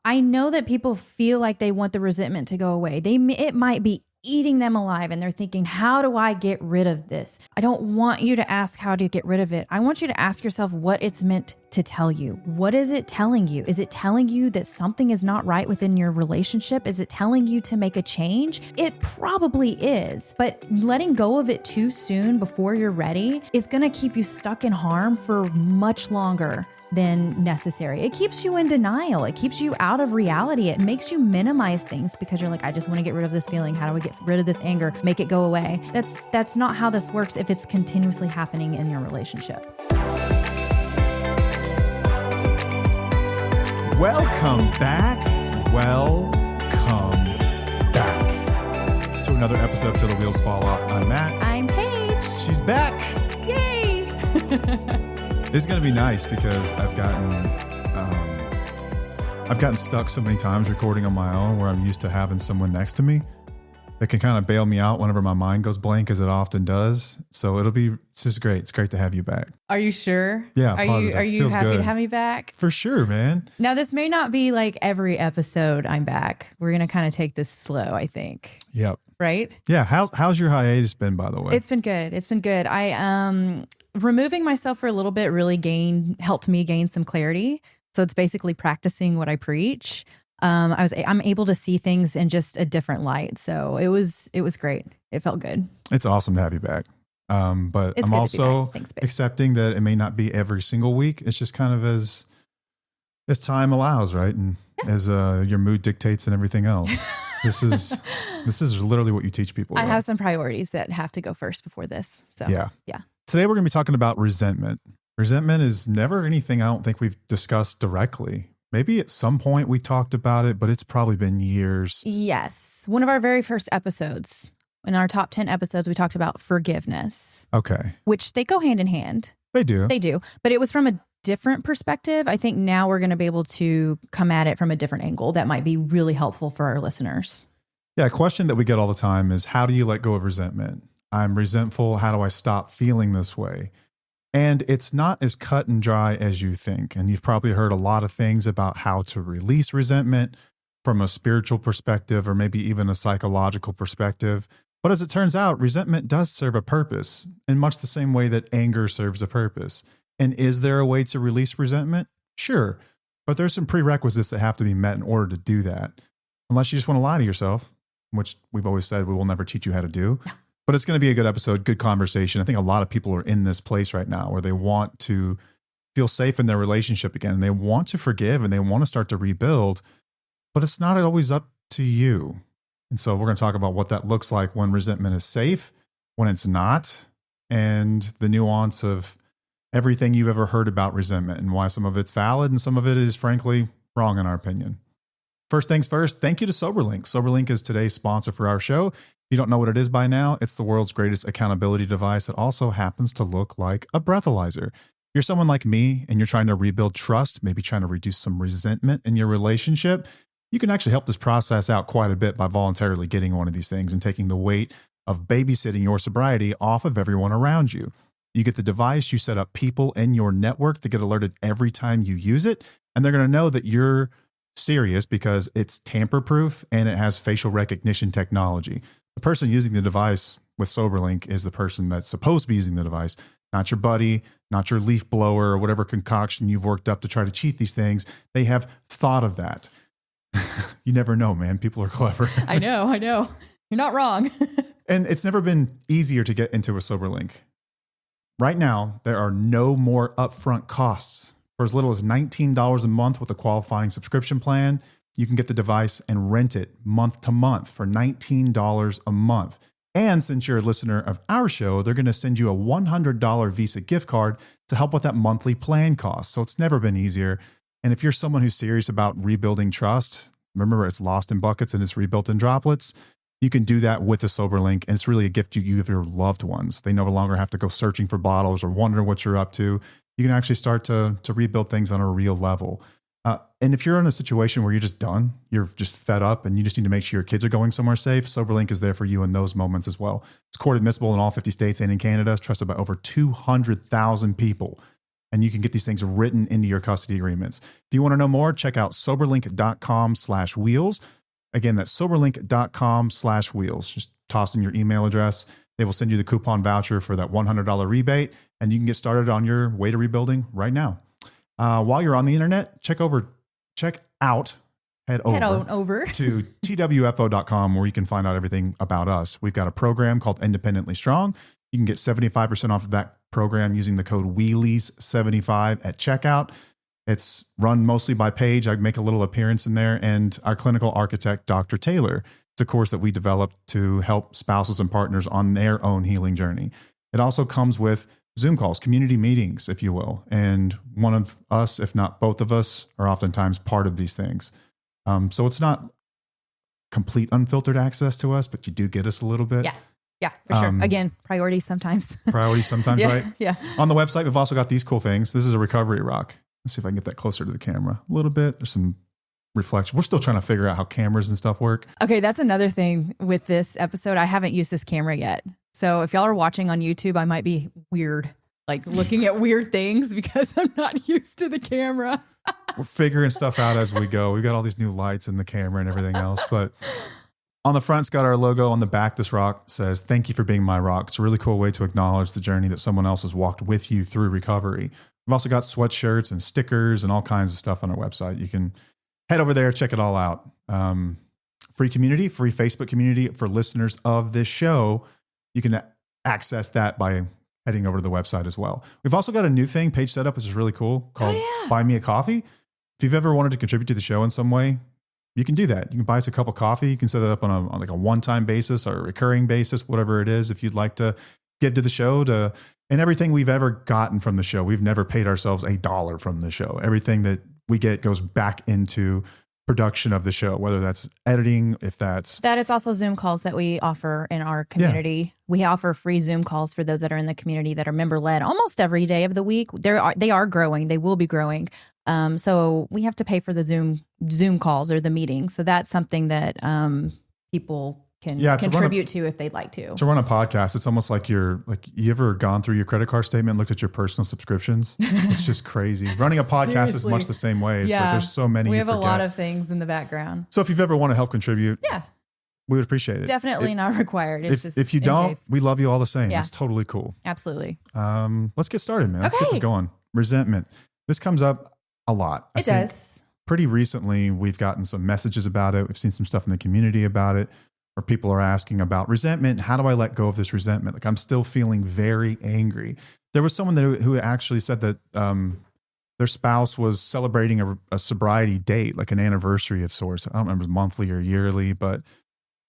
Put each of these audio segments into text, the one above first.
I know that people feel like they want the resentment to go away. It might be eating them alive and they're thinking, how do I get rid of this? I don't want you to ask how to get rid of it. I want you to ask yourself what it's meant to tell you. What is it telling you? Is it telling you that something is not right within your relationship? Is it telling you to make a change? It probably is, but letting go of it too soon before you're ready is going to keep you stuck in harm for much longer than necessary. It keeps you in denial. It keeps you out of reality. It makes you minimize things because you're like, I just want to get rid of this feeling. How do I get rid of this anger? Make it go away. That's not how this works if it's continuously happening in your relationship. Welcome back. Welcome back to another episode of Till the Wheels Fall Off. I'm Matt. I'm Paige. She's back. Yay. This is going to be nice because I've gotten stuck so many times recording on my own where I'm used to having someone next to me that can kind of bail me out whenever my mind goes blank, as it often does. So it's just great. It's great to have you back. Are you sure? Yeah. Are you Feels happy good. to have me back? For sure, man. Now, this may not be like every episode I'm back. We're going to kind of take this slow, I think. Yep. Right? Yeah. How's your hiatus been, by the way? It's been good. It's been good. Removing myself for a little bit really helped me gain some clarity. So it's basically practicing what I preach. I'm able to see things in just a different light. So it was great. It felt good. It's awesome to have you back. But It's I'm good also to be back. Thanks, babe. accepting that it may not be every single week. It's just kind of as time allows, right? And as your mood dictates and everything else. This is literally what you teach people. I have some priorities that have to go first before this. So Yeah. Yeah. Today we're going to be talking about resentment. Resentment is never anything I don't think we've discussed directly. Maybe at some point we talked about it, but it's probably been years. Yes. One of our very first episodes, in our top 10 episodes, we talked about forgiveness. Okay. Which they go hand in hand. They do. They do. But it was from a different perspective. I think now we're going to be able to come at it from a different angle that might be really helpful for our listeners. Yeah. A question that we get all the time is, how do you let go of resentment? I'm resentful. How do I stop feeling this way? And it's not as cut and dry as you think. And you've probably heard a lot of things about how to release resentment from a spiritual perspective or maybe even a psychological perspective. But as it turns out, resentment does serve a purpose in much the same way that anger serves a purpose. And is there a way to release resentment? Sure. But there's some prerequisites that have to be met in order to do that. Unless you just want to lie to yourself, which we've always said we will never teach you how to do. No. But it's going to be a good episode, good conversation. I think a lot of people are in this place right now where they want to feel safe in their relationship again, and they want to forgive and they want to start to rebuild, but it's not always up to you. And so we're going to talk about what that looks like when resentment is safe, when it's not, and the nuance of everything you've ever heard about resentment and why some of it's valid and some of it is frankly wrong in our opinion. First things first, thank you to Soberlink. Soberlink is today's sponsor for our show. If you don't know what it is by now, it's the world's greatest accountability device that also happens to look like a breathalyzer. If you're someone like me and you're trying to rebuild trust, maybe trying to reduce some resentment in your relationship, you can actually help this process out quite a bit by voluntarily getting one of these things and taking the weight of babysitting your sobriety off of everyone around you. You get the device, you set up people in your network that get alerted every time you use it, and they're going to know that you're serious because it's tamper-proof and it has facial recognition technology. The person using the device with Soberlink is the person that's supposed to be using the device, not your buddy, not your leaf blower or whatever concoction you've worked up to try to cheat these things. They have thought of that. You never know, man. People are clever. I know. You're not wrong. And it's never been easier to get into a Soberlink. Right now, there are no more upfront costs. For as little as $19 a month with a qualifying subscription plan, you can get the device and rent it month to month for $19 a month. And since you're a listener of our show, they're going to send you a $100 Visa gift card to help with that monthly plan cost. So it's never been easier. And if you're someone who's serious about rebuilding trust, remember it's lost in buckets and it's rebuilt in droplets. You can do that with a Soberlink, and it's really a gift you give your loved ones. They no longer have to go searching for bottles or wonder what you're up to. You can actually start to rebuild things on a real level. And if you're in a situation where you're just done, you're just fed up and you just need to make sure your kids are going somewhere safe, Soberlink is there for you in those moments as well. It's court admissible in all 50 states and in Canada. It's trusted by over 200,000 people. and you can get these things written into your custody agreements. If you want to know more, check out soberlink.com/wheels. Again, that's soberlink.com/wheels. Just toss in your email address. They will send you the coupon voucher for that $100 rebate, and you can get started on your way to rebuilding right now. While you're on the internet, head over to twfo.com, where you can find out everything about us. We've got a program called Independently Strong. You can get 75% off of that program using the code Wheelies75 at checkout. It's run mostly by Paige. I make a little appearance in there, and our clinical architect, Dr. Taylor. It's a course that we developed to help spouses and partners on their own healing journey. It also comes with Zoom calls, community meetings, if you will. And one of us, if not both of us, are oftentimes part of these things. So it's not complete unfiltered access to us, but you do get us a little bit. Yeah, for sure. Again, priorities sometimes. Yeah, right? Yeah. On the website, we've also got these cool things. This is a recovery rock. Let's see if I can get that closer to the camera a little bit. There's some reflection. We're still trying to figure out how cameras and stuff work. Okay, that's another thing with this episode. I haven't used this camera yet. So if y'all are watching on YouTube, I might be weird, like looking at weird things because I'm not used to the camera. We're figuring stuff out as we go. We've got all these new lights in the camera and everything else. But on the front's got our logo. On the back, this rock says, "Thank you for being my rock." It's a really cool way to acknowledge the journey that someone else has walked with you through recovery. We've also got sweatshirts and stickers and all kinds of stuff on our website. You can head over there, check it all out. Free community, free Facebook community for listeners of this show. You can access that by heading over to the website as well. We've also got a new thing Paige set up, which is really cool, called Buy Me a Coffee. If you've ever wanted to contribute to the show in some way, you can do that. You can buy us a cup of coffee. You can set it up on like a one-time basis or a recurring basis, whatever it is. If you'd like to give to the show, and everything we've ever gotten from the show, we've never paid ourselves $1 from the show. Everything that we get goes back into production of the show, whether that's editing, if that's... That it's also Zoom calls that we offer in our community. Yeah. We offer free Zoom calls for those that are in the community that are member-led almost every day of the week. They are growing. They will be growing. So we have to pay for the Zoom calls or the meetings. So that's something that people can contribute to if they'd like to. To run a podcast, it's almost like you ever gone through your credit card statement and looked at your personal subscriptions? It's just crazy. Running a podcast is much the same way. It's like there's so many. We have a lot of things in the background. So if you've ever want to help contribute, we would appreciate it. Definitely not required. It's just if you don't, we love you all the same. It's totally cool. Absolutely. Let's get started, man. Let's get this going. Resentment. This comes up a lot. It does. Pretty recently, we've gotten some messages about it. We've seen some stuff in the community about it, where people are asking about resentment. How do I let go of this resentment? Like, I'm still feeling very angry. There was someone who actually said that their spouse was celebrating a sobriety date, like an anniversary of sorts. I don't remember if it was monthly or yearly, but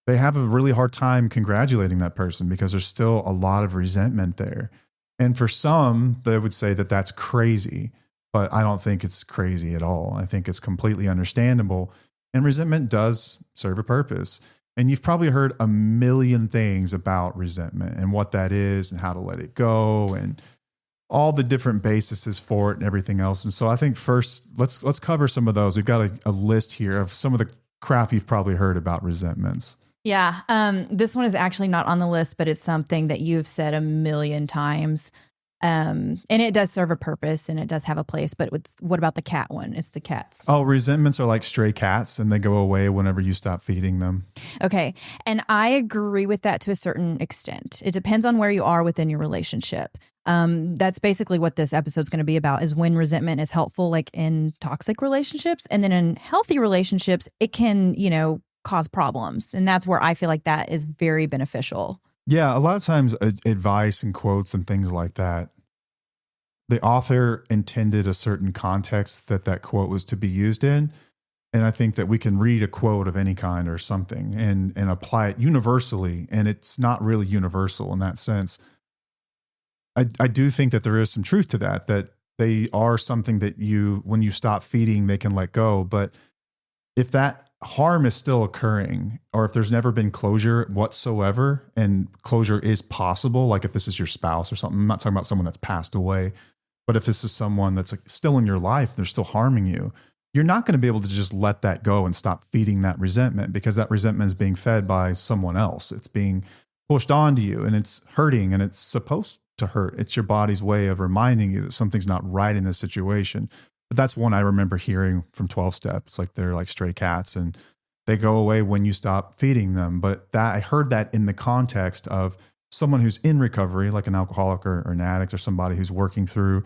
they have a really hard time congratulating that person because there's still a lot of resentment there. And for some, they would say that that's crazy, but I don't think it's crazy at all. I think it's completely understandable. And resentment does serve a purpose. And you've probably heard a million things about resentment and what that is and how to let it go and all the different bases for it and everything else. And so I think first, let's cover some of those. We've got a list here of some of the crap you've probably heard about resentments. Yeah. This one is actually not on the list, but it's something that you've said a million times. And it does serve a purpose and it does have a place, but what about the cat one? It's the cats. Oh, resentments are like stray cats and they go away whenever you stop feeding them. Okay. And I agree with that to a certain extent. It depends on where you are within your relationship. That's basically what this episode's going to be about, is when resentment is helpful, like in toxic relationships, and then in healthy relationships, it can, cause problems. And that's where I feel like that is very beneficial. Yeah, a lot of times advice and quotes and things like that, the author intended a certain context that quote was to be used in. And I think that we can read a quote of any kind or something and apply it universally. And it's not really universal in that sense. I do think that there is some truth to that they are something that when you stop feeding, they can let go. But if that harm is still occurring, or if there's never been closure whatsoever, and closure is possible, like if this is your spouse or something, I'm not talking about someone that's passed away, but if this is someone that's still in your life, they're still harming you, you're not going to be able to just let that go and stop feeding that resentment, because that resentment is being fed by someone else. It's being pushed onto you and it's hurting and it's supposed to hurt. It's your body's way of reminding you that something's not right in this situation. But that's one I remember hearing from 12 step. It's like they're like stray cats and they go away when you stop feeding them. But that I heard that in the context of someone who's in recovery, like an alcoholic or an addict or somebody who's working through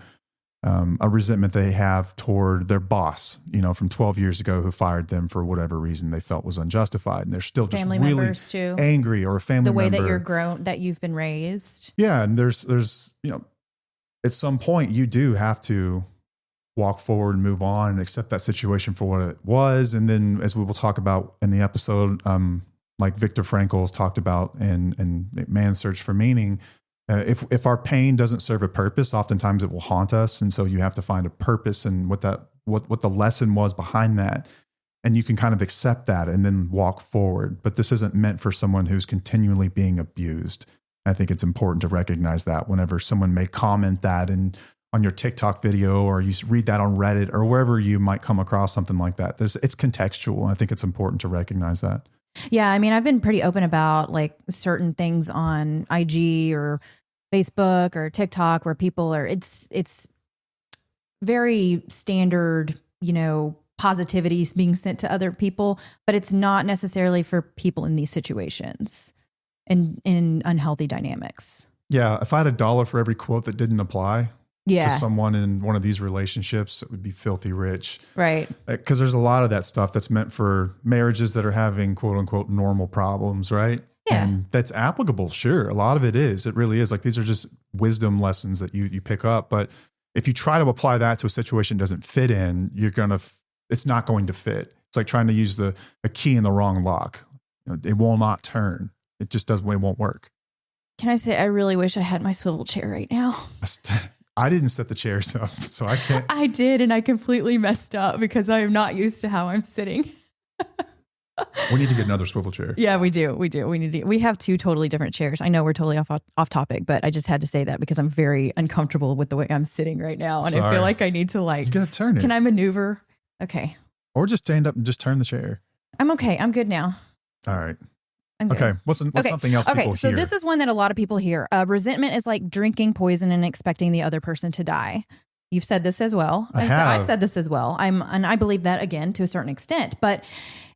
a resentment they have toward their boss, from 12 years ago, who fired them for whatever reason they felt was unjustified. And they're still just family really members too. Angry, or a family member. The way that you're grown, that you've been raised. Yeah. And there's, at some point you do have to walk forward and move on and accept that situation for what it was. And then, as we will talk about in the episode, like Viktor Frankl's talked about in Man's Search for Meaning, if our pain doesn't serve a purpose, oftentimes it will haunt us. And so you have to find a purpose and what the lesson was behind that. And you can kind of accept that and then walk forward. But this isn't meant for someone who's continually being abused. I think it's important to recognize that whenever someone may comment that on your TikTok video, or you read that on Reddit or wherever you might come across something like that, it's contextual. And I think it's important to recognize that. Yeah. I mean, I've been pretty open about like certain things on IG or Facebook or TikTok where people are, it's very standard, positivities being sent to other people, but it's not necessarily for people in these situations and in unhealthy dynamics. Yeah. If I had $1 for every quote that didn't apply to someone in one of these relationships, it would be filthy rich. Right. Because there's a lot of that stuff that's meant for marriages that are having quote unquote normal problems, right? Yeah. And that's applicable. Sure. A lot of it is. It really is. Like, these are just wisdom lessons that you pick up. But if you try to apply that to a situation it doesn't fit in, it's not going to fit. It's like trying to use a key in the wrong lock. It will not turn. It just it won't work. Can I say, I really wish I had my swivel chair right now. I didn't set the chairs up, so I can't. I did, and I completely messed up because I am not used to how I'm sitting. We need to get another swivel chair. Yeah, we do. We have two totally different chairs. I know we're totally off topic, but I just had to say that because I'm very uncomfortable with the way I'm sitting right now. And I feel like I need to you gotta turn it. Can I maneuver? Okay. Or just stand up and just turn the chair. I'm okay. I'm good now. All right. Okay. What's something else people hear? So this is one that a lot of people hear. Resentment is like drinking poison and expecting the other person to die. You've said this as well. I've said this as well. And I believe that, again, to a certain extent. But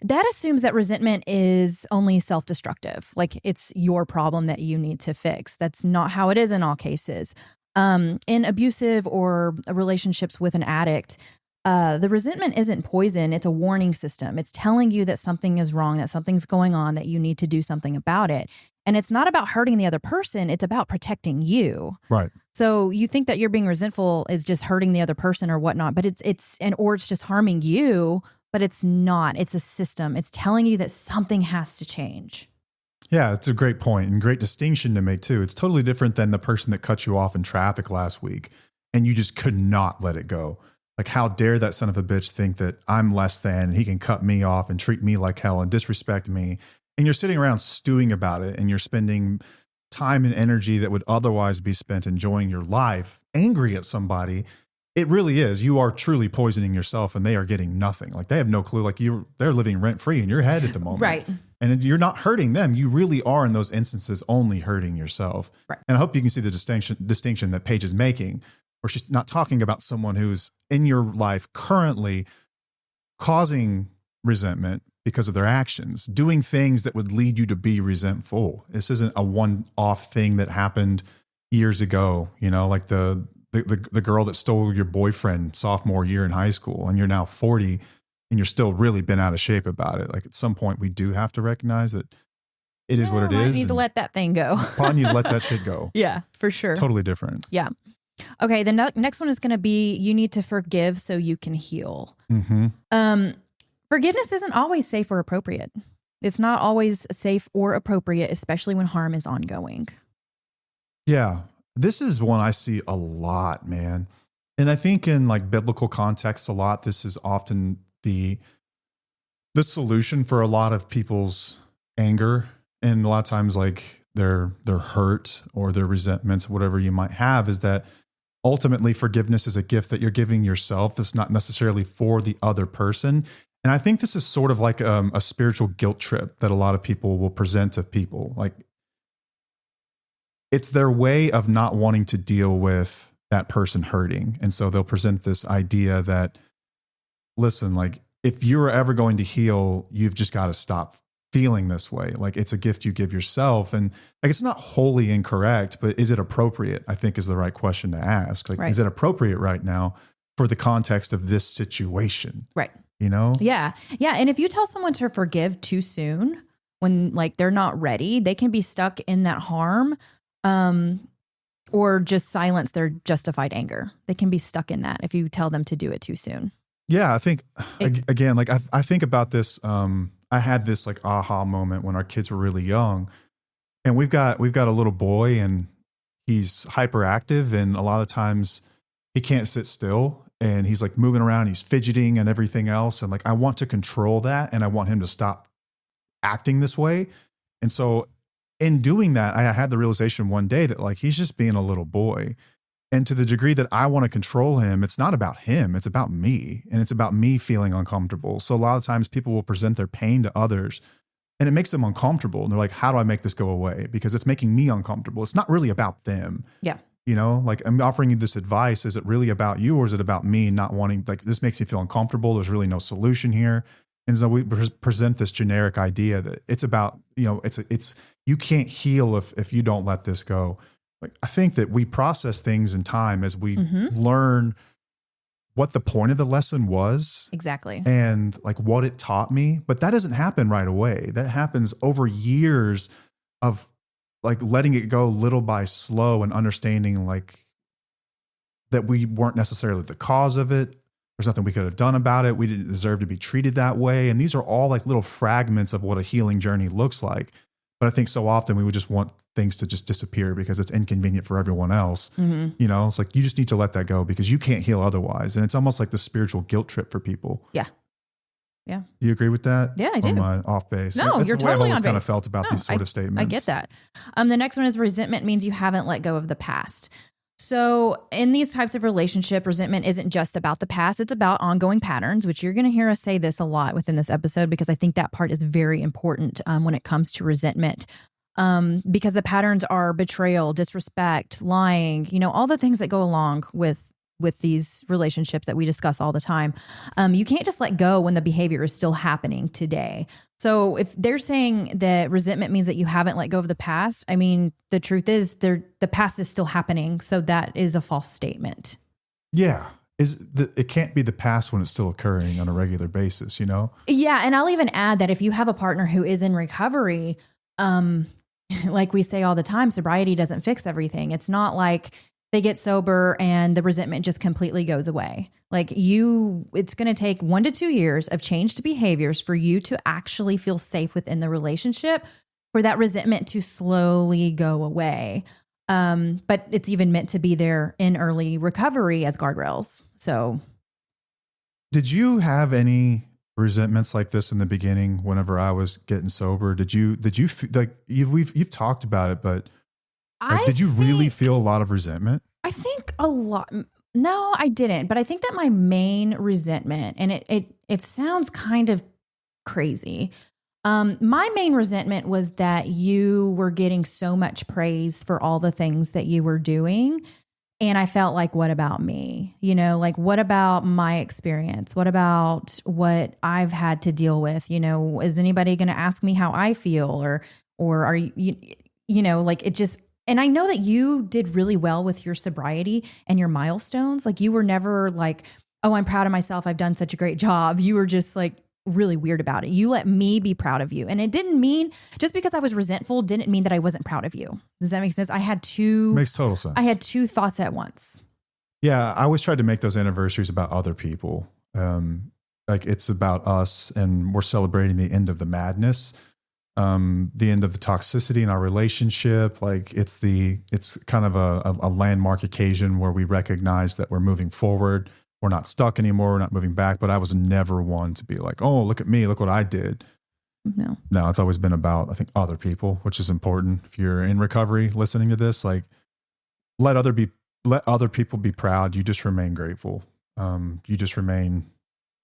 that assumes that resentment is only self-destructive. Like, it's your problem that you need to fix. That's not how it is in all cases. In abusive or relationships with an addict, the resentment isn't poison. It's a warning system. It's telling you that something is wrong, that something's going on, that you need to do something about it. And it's not about hurting the other person. It's about protecting you. Right. So you think that you're being resentful is just hurting the other person or whatnot, but it's just harming you, but it's not. It's a system. It's telling you that something has to change. Yeah, it's a great point and great distinction to make too. It's totally different than the person that cut you off in traffic last week and you just could not let it go. Like, how dare that son of a bitch think that I'm less than and he can cut me off and treat me like hell and disrespect me. And you're sitting around stewing about it and you're spending time and energy that would otherwise be spent enjoying your life, angry at somebody. It really is. You are truly poisoning yourself and they are getting nothing. Like, they have no clue. Like, they're living rent free in your head at the moment. Right. And you're not hurting them. You really are, in those instances, only hurting yourself. Right. And I hope you can see the distinction that Paige is making, where she's not talking about someone who's in your life currently causing resentment because of their actions, doing things that would lead you to be resentful. This isn't a one-off thing that happened years ago, like the girl that stole your boyfriend sophomore year in high school, and you're now 40 and you're still really been out of shape about it. Like, at some point we do have to recognize that it is what it is. You need to let that thing go. Probably need to let that shit go. Yeah, for sure. Totally different. Yeah. Okay. The next one is going to be, you need to forgive so you can heal. Mm-hmm. Forgiveness isn't always safe or appropriate. It's not always safe or appropriate, especially when harm is ongoing. Yeah. This is one I see a lot, man. And I think in like biblical contexts a lot, this is often the solution for a lot of people's anger. And a lot of times, like their hurt or their resentments, whatever you might have, is that ultimately forgiveness is a gift that you're giving yourself. It's not necessarily for the other person. And I think this is sort of like a spiritual guilt trip that a lot of people will present to people. Like, it's their way of not wanting to deal with that person hurting. And so they'll present this idea that, listen, like if you're ever going to heal, you've just got to stop feeling this way. Like it's a gift you give yourself. And like, it's not wholly incorrect, but is it appropriate? I think is the right question to ask. Like, Right. is it appropriate right now for the context of this situation? Right. You know? Yeah. Yeah. And if you tell someone to forgive too soon, when like they're not ready, they can be stuck in that harm, or just silence their justified anger. They can be stuck in that if you tell them to do it too soon. Yeah. I think again, like I think about this, I had this like aha moment when our kids were really young, and we've got a little boy and he's hyperactive, and a lot of times he can't sit still and he's like moving around, he's fidgeting and everything else. And like, I want to control that and I want him to stop acting this way. And so in doing that, I had the realization one day that like, he's just being a little boy. And to the degree that I want to control him, it's not about him, it's about me. And it's about me feeling uncomfortable. So a lot of times people will present their pain to others and it makes them uncomfortable. And they're like, how do I make this go away? Because it's making me uncomfortable. It's not really about them. Yeah. You know, like I'm offering you this advice. Is it really about you, or is it about me not wanting, like, this makes me feel uncomfortable. There's really no solution here. And so we present this generic idea that it's about, you know, it's, you can't heal if you don't let this go. Like, I think that we process things in time as we learn what the point of the lesson was. Exactly. And like what it taught me. But that doesn't happen right away. That happens over years of like letting it go little by slow and understanding like that we weren't necessarily the cause of it. There's nothing we could have done about it. We didn't deserve to be treated that way. And these are all like little fragments of what a healing journey looks like. But I think so often we would just want things to just disappear because it's inconvenient for everyone else. You know, it's like, you just need to let that go because you can't heal otherwise. And it's almost like the spiritual guilt trip for people. Yeah. Yeah. Do you agree with that? Yeah, I do. Or am I off base? No, That's you're the way totally I've always on kind of base. felt about No, these sort of statements. I get that. The next one is resentment means you haven't let go of the past. So in these types of relationship, resentment isn't just about the past. It's about ongoing patterns, which you're going to hear us say this a lot within this episode, because I think that part is very important when it comes to resentment. Because the patterns are betrayal, disrespect, lying, you know, all the things that go along with these relationships that we discuss all the time. You can't just let go when the behavior is still happening today. So if they're saying that resentment means that you haven't let go of the past, I mean, the truth is the past is still happening. So that is a false statement. Yeah. It can't be the past when it's still occurring on a regular basis, you know? Yeah. And I'll even add that if you have a partner who is in recovery, like we say all the time, sobriety doesn't fix everything. It's not like they get sober and the resentment just completely goes away. Like it's going to take 1 to 2 years of changed behaviors for you to actually feel safe within the relationship, for that resentment to slowly go away. But it's even meant to be there in early recovery as guardrails. So did you have any resentments like this in the beginning whenever I was getting sober? Did you like you've talked about it, but like, did you really feel a lot of resentment? I think a lot. No, I didn't. But I think that my main resentment, and it sounds kind of crazy. My main resentment was that you were getting so much praise for all the things that you were doing. And I felt like, what about me? You know, like, what about my experience? What about what I've had to deal with? You know, is anybody going to ask me how I feel? Or are you know, like it just, and I know that you did really well with your sobriety and your milestones. Like you were never like, oh, I'm proud of myself, I've done such a great job. You were just like really weird about it. You let me be proud of you. And it didn't mean, just because I was resentful didn't mean that I wasn't proud of you. Does that make sense? Makes total sense. I had two thoughts at once. Yeah. I always tried to make those anniversaries about other people. Like it's about us and we're celebrating the end of the madness, the end of the toxicity in our relationship. Like it's kind of a landmark occasion where we recognize that we're moving forward. We're not stuck anymore. We're not moving back. But I was never one to be like, oh, look at me. Look what I did. No, it's always been about, I think, other people, which is important. If you're in recovery listening to this, like let other people be proud. You just remain grateful. You just remain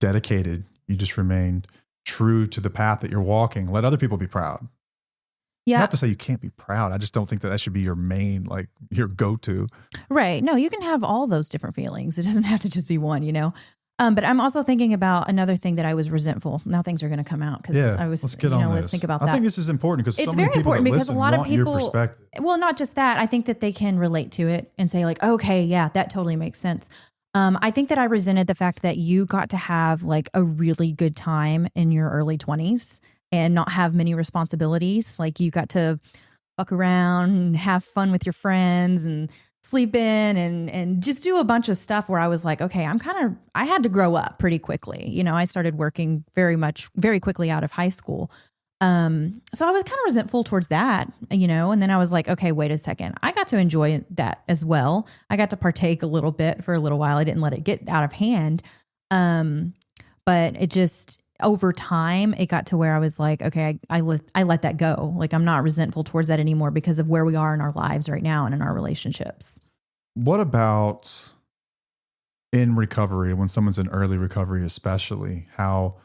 dedicated. You just remain true to the path that you're walking. Let other people be proud. Yeah. Not to say you can't be proud. I just don't think that that should be your main, like your go-to. Right. No, you can have all those different feelings. It doesn't have to just be one, But I'm also thinking about another thing that I was resentful. Now things are going to come out because I was, let's get on this. let's think about that. I think this is important because It's so many very people important that because listen a lot of want your people, perspective. well, not just that. I think that they can relate to it and say like, okay, yeah, that totally makes sense. I think that I resented the fact that you got to have like a really good time in your early 20s and not have many responsibilities. Like you got to fuck around and have fun with your friends and sleep in and just do a bunch of stuff where I was like, okay, I had to grow up pretty quickly. I started working very quickly out of high school. So I was kind of resentful towards that, and then I was like, okay, wait a second. I got to enjoy that as well. I got to partake a little bit for a little while. I didn't let it get out of hand. But it just, over time, it got to where I was like, okay, I let that go. Like I'm not resentful towards that anymore because of where we are in our lives right now and in our relationships. What about in recovery, when someone's in early recovery, especially how,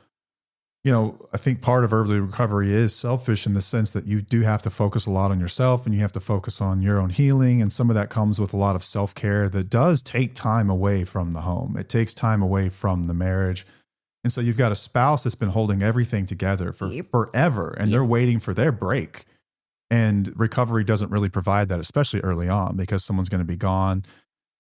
I think part of early recovery is selfish in the sense that you do have to focus a lot on yourself and you have to focus on your own healing. And some of that comes with a lot of self-care that does take time away from the home. It takes time away from the marriage. And so you've got a spouse that's been holding everything together for forever and they're waiting for their break. And recovery doesn't really provide that, especially early on, because someone's going to be gone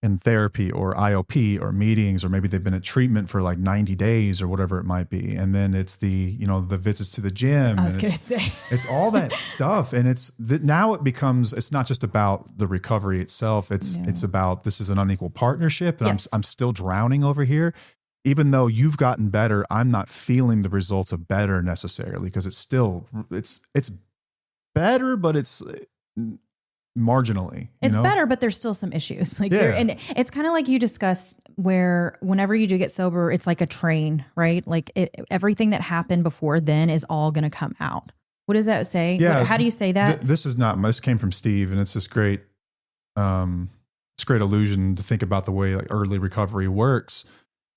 in therapy or IOP or meetings, or maybe they've been at treatment for like 90 days or whatever it might be. And then it's the visits to the gym. I was going to say. It's all that stuff. And now it becomes, it's not just about the recovery itself. It's about, this is an unequal partnership. And Yes. I'm still drowning over here. Even though you've gotten better, I'm not feeling the results of better necessarily, because it's better, but it's marginally. It's better, but there's still some issues. And it's kind of like you discussed, where whenever you do get sober, it's like a train, right? Like everything that happened before then is all going to come out. What does that say? Yeah. How do you say that? This came from Steve, and it's this great illusion to think about the way like early recovery works.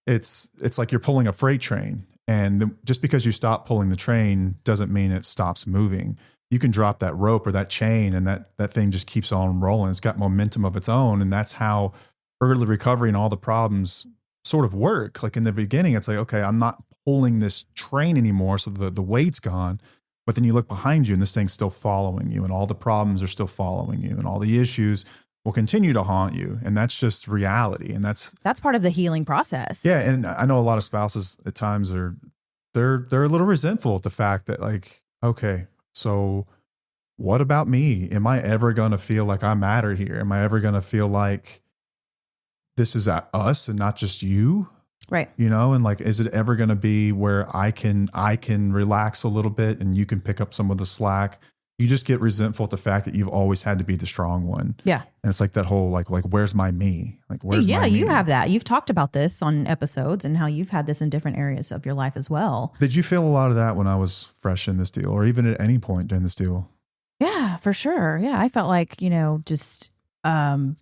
It's like you're pulling a freight train, and just because you stop pulling the train doesn't mean it stops moving. You can drop that rope or that chain, and that thing just keeps on rolling. It's got momentum of its own. And that's how early recovery and all the problems sort of work. Like in the beginning, it's like, okay, I'm not pulling this train anymore, so the weight's gone. But then you look behind you and this thing's still following you, and all the problems are still following you, and all the issues will continue to haunt you. And that's just reality. And that's part of the healing process. Yeah. And I know a lot of spouses at times they're a little resentful at the fact that like, okay, so what about me? Am I ever going to feel like I matter here? Am I ever going to feel like this is us and not just you? Right. And like, is it ever going to be where I can relax a little bit and you can pick up some of the slack? You just get resentful at the fact that you've always had to be the strong one. Yeah. And it's like that whole, like, where's my me? Like, where's my me? You have that. You've talked about this on episodes and how you've had this in different areas of your life as well. Did you feel a lot of that when I was fresh in this deal, or even at any point during this deal? Yeah, for sure. Yeah. I felt like, just, when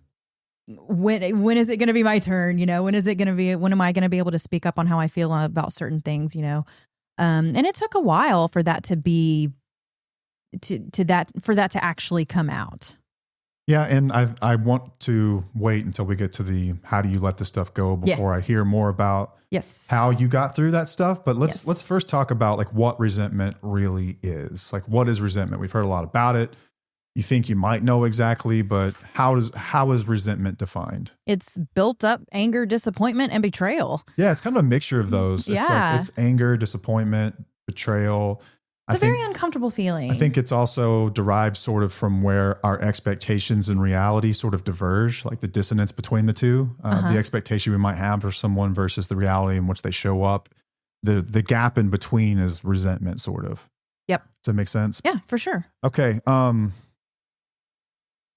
is it going to be my turn? When am I going to be able to speak up on how I feel about certain things, and it took a while for that to be, for that to actually come out. Yeah. And I want to wait until we get to the, how do you let this stuff go before I hear more about how you got through that stuff. But let's first talk about like what resentment really is. Like, what is resentment? We've heard a lot about it. You think you might know exactly, but how is resentment defined? It's built up anger, disappointment, and betrayal. Yeah. It's kind of a mixture of those. It's anger, disappointment, betrayal. It's a very uncomfortable feeling. I think it's also derived sort of from where our expectations and reality sort of diverge, like the dissonance between the two, the expectation we might have for someone versus the reality in which they show up. The gap in between is resentment, sort of. Yep. Does that make sense? Yeah, for sure. Okay.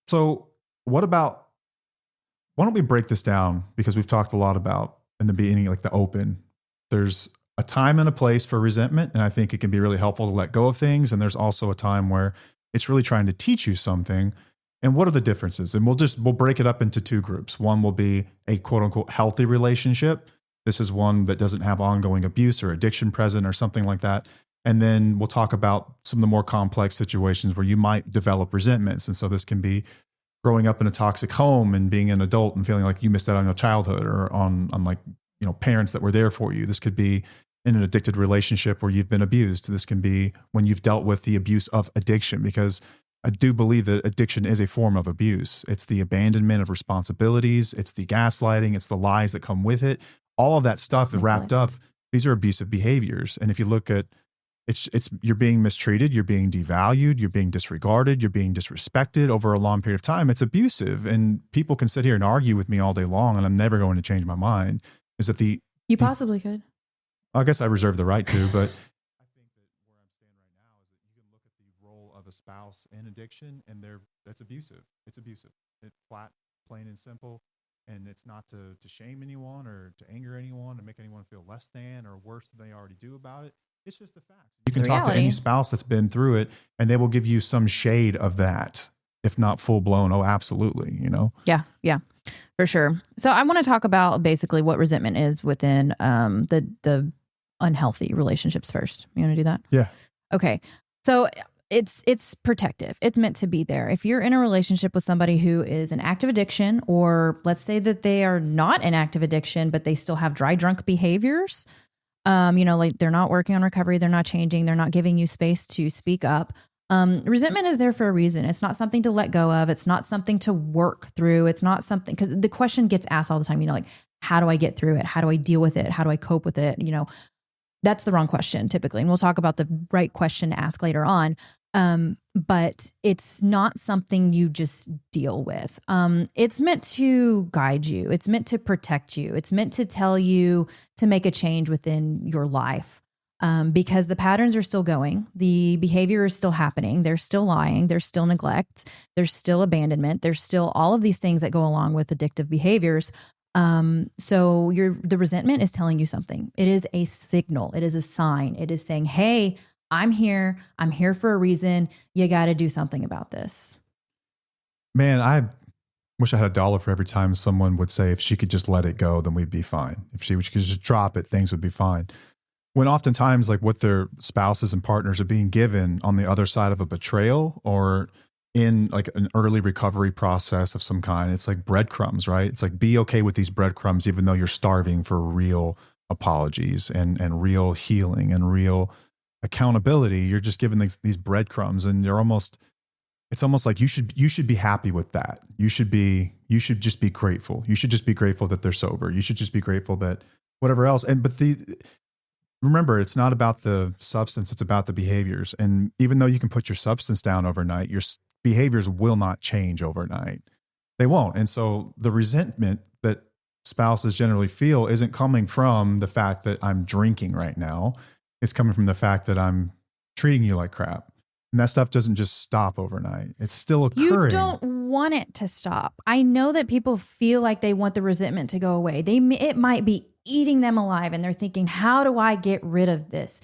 So why don't we break this down? Because we've talked a lot about in the beginning, like the open, there's a time and a place for resentment. And I think it can be really helpful to let go of things. And there's also a time where it's really trying to teach you something. And what are the differences? And we'll break it up into two groups. One will be a quote unquote healthy relationship. This is one that doesn't have ongoing abuse or addiction present or something like that. And then we'll talk about some of the more complex situations where you might develop resentments. And so this can be growing up in a toxic home and being an adult and feeling like you missed out on your childhood, or on like, parents that were there for you. This could be in an addicted relationship where you've been abused. This can be when you've dealt with the abuse of addiction, because I do believe that addiction is a form of abuse. It's the abandonment of responsibilities. It's the gaslighting. It's the lies that come with it. All of that stuff is wrapped up. These are abusive behaviors. And if you look at it's you're being mistreated, you're being devalued, you're being disregarded, you're being disrespected over a long period of time. It's abusive. And people can sit here and argue with me all day long, and I'm never going to change my mind. Is that you possibly could. I guess I reserve the right to, but I think that where I'm standing right now is that you can look at the role of a spouse in addiction, and that's abusive. It's abusive. It's flat, plain and simple. And it's not to shame anyone or to anger anyone or make anyone feel less than or worse than they already do about it. It's just the facts. You can talk to any spouse that's been through it, and they will give you some shade of that, if not full blown. Oh, absolutely. Yeah, for sure. So I want to talk about basically what resentment is within the unhealthy relationships first. You want to do that? Yeah. Okay. So it's protective. It's meant to be there. If you're in a relationship with somebody who is in active addiction, or let's say that they are not in active addiction, but they still have dry drunk behaviors, like they're not working on recovery, they're not changing, they're not giving you space to speak up. Resentment is there for a reason. It's not something to let go of. It's not something to work through. It's not something, because the question gets asked all the time, like, how do I get through it? How do I deal with it? How do I cope with it? That's the wrong question typically. And we'll talk about the right question to ask later on. But it's not something you just deal with. It's meant to guide you. It's meant to protect you. It's meant to tell you to make a change within your life. Because the patterns are still going. The behavior is still happening. There's still lying. There's still neglect. There's still abandonment. There's still all of these things that go along with addictive behaviors. So the resentment is telling you something. It is a signal. It is a sign. It is saying, hey, I'm here. I'm here for a reason. You got to do something about this. Man, I wish I had $1 for every time someone would say, if she could just let it go, then we'd be fine. If she could just drop it, things would be fine. When oftentimes, like, what their spouses and partners are being given on the other side of a betrayal, or in like an early recovery process of some kind, it's like breadcrumbs, right? It's like, be okay with these breadcrumbs, even though you're starving for real apologies and real healing and real accountability. You're just given these breadcrumbs, and it's almost like you should be happy with that. You should just be grateful. You should just be grateful that they're sober. You should just be grateful that whatever else. Remember, it's not about the substance, it's about the behaviors. And even though you can put your substance down overnight, your behaviors will not change overnight. They won't. And so the resentment that spouses generally feel isn't coming from the fact that I'm drinking right now. It's coming from the fact that I'm treating you like crap. And that stuff doesn't just stop overnight. It's still occurring. You don't want it to stop. I know that people feel like they want the resentment to go away. It might be eating them alive, and they're thinking, how do I get rid of this?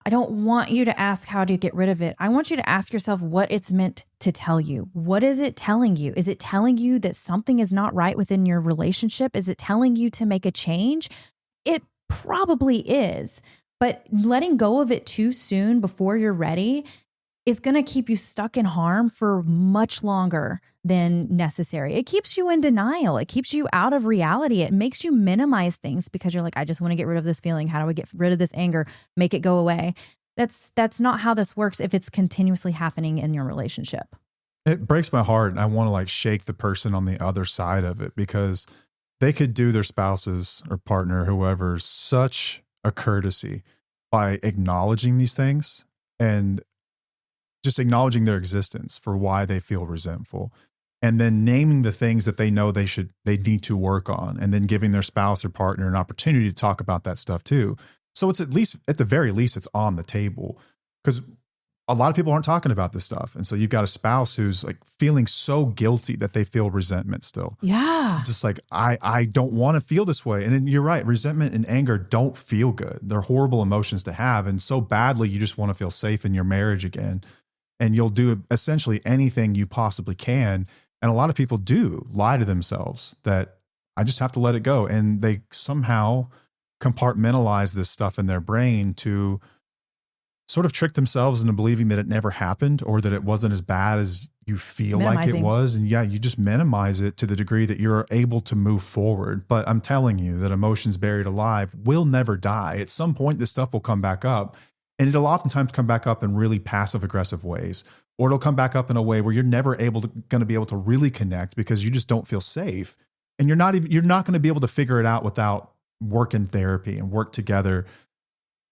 I don't want you to ask how to get rid of it. I want you to ask yourself what it's meant to tell you. What is it telling you? Is it telling you that something is not right within your relationship? Is it telling you to make a change? It probably is, but letting go of it too soon before you're ready is going to keep you stuck in harm for much longer than necessary. It keeps you in denial. It keeps you out of reality. It makes you minimize things because you're like, I just want to get rid of this feeling. How do I get rid of this anger? Make it go away. That's not how this works if it's continuously happening in your relationship. It breaks my heart, and I want to shake the person on the other side of it, because they could do their spouses or partner, whoever, such a courtesy by acknowledging these things and just acknowledging their existence for why they feel resentful, and then naming the things that they know they need to work on, and then giving their spouse or partner an opportunity to talk about that stuff too. So it's at the very least, it's on the table, because a lot of people aren't talking about this stuff. And so you've got a spouse who's feeling so guilty that they feel resentment still. Yeah. Just I don't want to feel this way. And then you're right. Resentment and anger don't feel good. They're horrible emotions to have. And so badly, you just want to feel safe in your marriage again. And you'll do essentially anything you possibly can. And a lot of people do lie to themselves that I just have to let it go. And they somehow compartmentalize this stuff in their brain to sort of trick themselves into believing that it never happened or that it wasn't as bad as you feel like it was. And yeah, you just minimize it to the degree that you're able to move forward. But I'm telling you that emotions buried alive will never die. At some point, this stuff will come back up, and it'll oftentimes come back up in really passive aggressive ways, or it'll come back up in a way where you're never going to be able to really connect because you just don't feel safe. And you're not going to be able to figure it out without work in therapy and work together.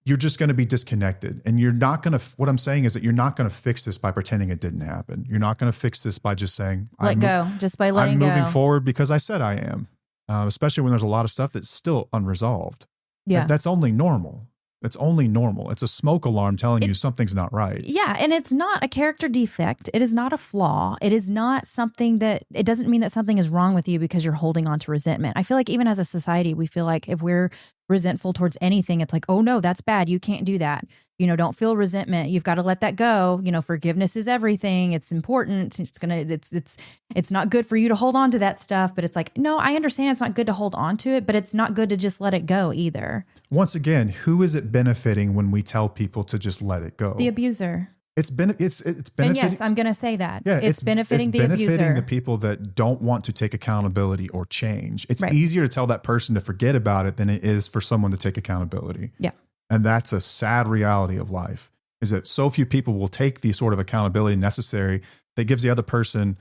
You're just going to be disconnected, and you're not going to, what I'm saying is that you're not going to fix this by pretending it didn't happen. You're not going to fix this by just saying, let go, just by letting go. I'm moving forward because I said I am, especially when there's a lot of stuff that's still unresolved. Yeah. That's only normal. That's only normal. It's a smoke alarm telling you something's not right. Yeah. And it's not a character defect. It is not a flaw. It is not something that, it doesn't mean that something is wrong with you because you're holding on to resentment. I feel like even as a society, we feel like if we're resentful towards anything, it's like, oh no, that's bad. You can't do that. Don't feel resentment. You've got to let that go. Forgiveness is everything. It's important. It's not good for you to hold on to that stuff, but it's like, no, I understand it's not good to hold on to it, but it's not good to just let it go either. Once again, who is it benefiting when we tell people to just let it go? The abuser. It's benefiting. And yes, I'm going to say that. Yeah, it's benefiting the abuser. It's benefiting the people that don't want to take accountability or change. It's easier to tell that person to forget about it than it is for someone to take accountability. Yeah. And that's a sad reality of life, is that so few people will take the sort of accountability necessary that gives the other person,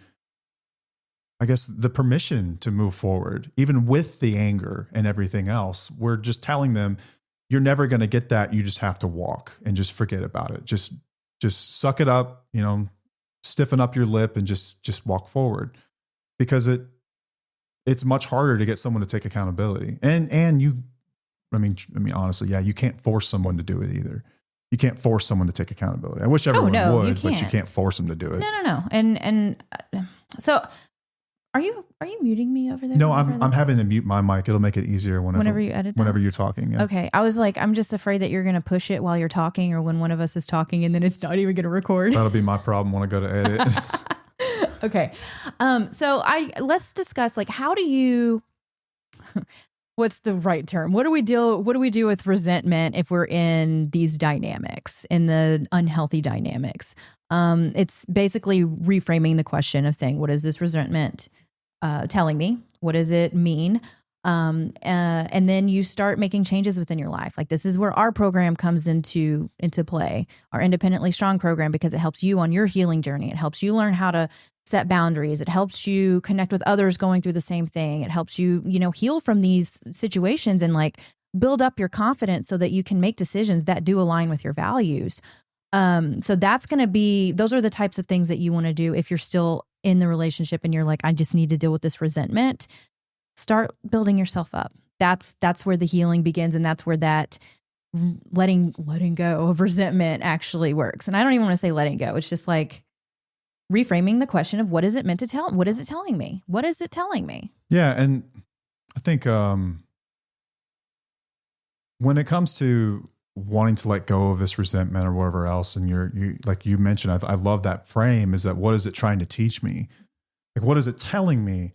I guess, the permission to move forward, even with the anger and everything else. We're just telling them, you're never going to get that. You just have to walk and just forget about it. Just suck it up, stiffen up your lip and just walk forward, because it's much harder to get someone to take accountability. And you, I mean, honestly, yeah, you can't force someone to do it either. You can't force someone to take accountability. I wish everyone would, but you can't force them to do it. No. And so are you muting me over there? No, I'm having to mute my mic. It'll make it easier whenever you edit that? Whenever you're talking. Yeah. Okay. I was like, I'm just afraid that you're going to push it while you're talking, or when one of us is talking and then it's not even going to record. That'll be my problem when I go to edit. Okay. So let's discuss, like, how do you, what's the right term? What do we do with resentment if we're in these dynamics, in the unhealthy dynamics? It's basically reframing the question of saying, what is this resentment telling me? What does it mean? And then you start making changes within your life. Like, this is where our program comes into play, our Independently Strong program, because it helps you on your healing journey. It helps you learn how to set boundaries. It helps you connect with others going through the same thing. It helps you, heal from these situations and like build up your confidence so that you can make decisions that do align with your values. So that's going to be, those are the types of things that you want to do if you're still in the relationship and you're like, I just need to deal with this resentment. Start building yourself up. That's where the healing begins. And that's where that letting go of resentment actually works. And I don't even want to say letting go. It's just like reframing the question of, what is it meant to tell? What is it telling me? What is it telling me? Yeah. And I think, when it comes to wanting to let go of this resentment or whatever else, and you like you mentioned, I love that frame, is that what is it trying to teach me? Like, what is it telling me?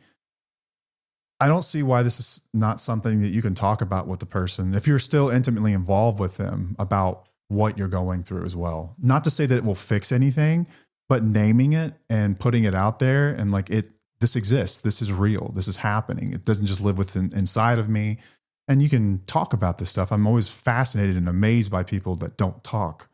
I don't see why this is not something that you can talk about with the person if you're still intimately involved with them about what you're going through as well. Not to say that it will fix anything, but naming it and putting it out there and like, this exists. This is real. This is happening. It doesn't just live inside of me. And you can talk about this stuff. I'm always fascinated and amazed by people that don't talk.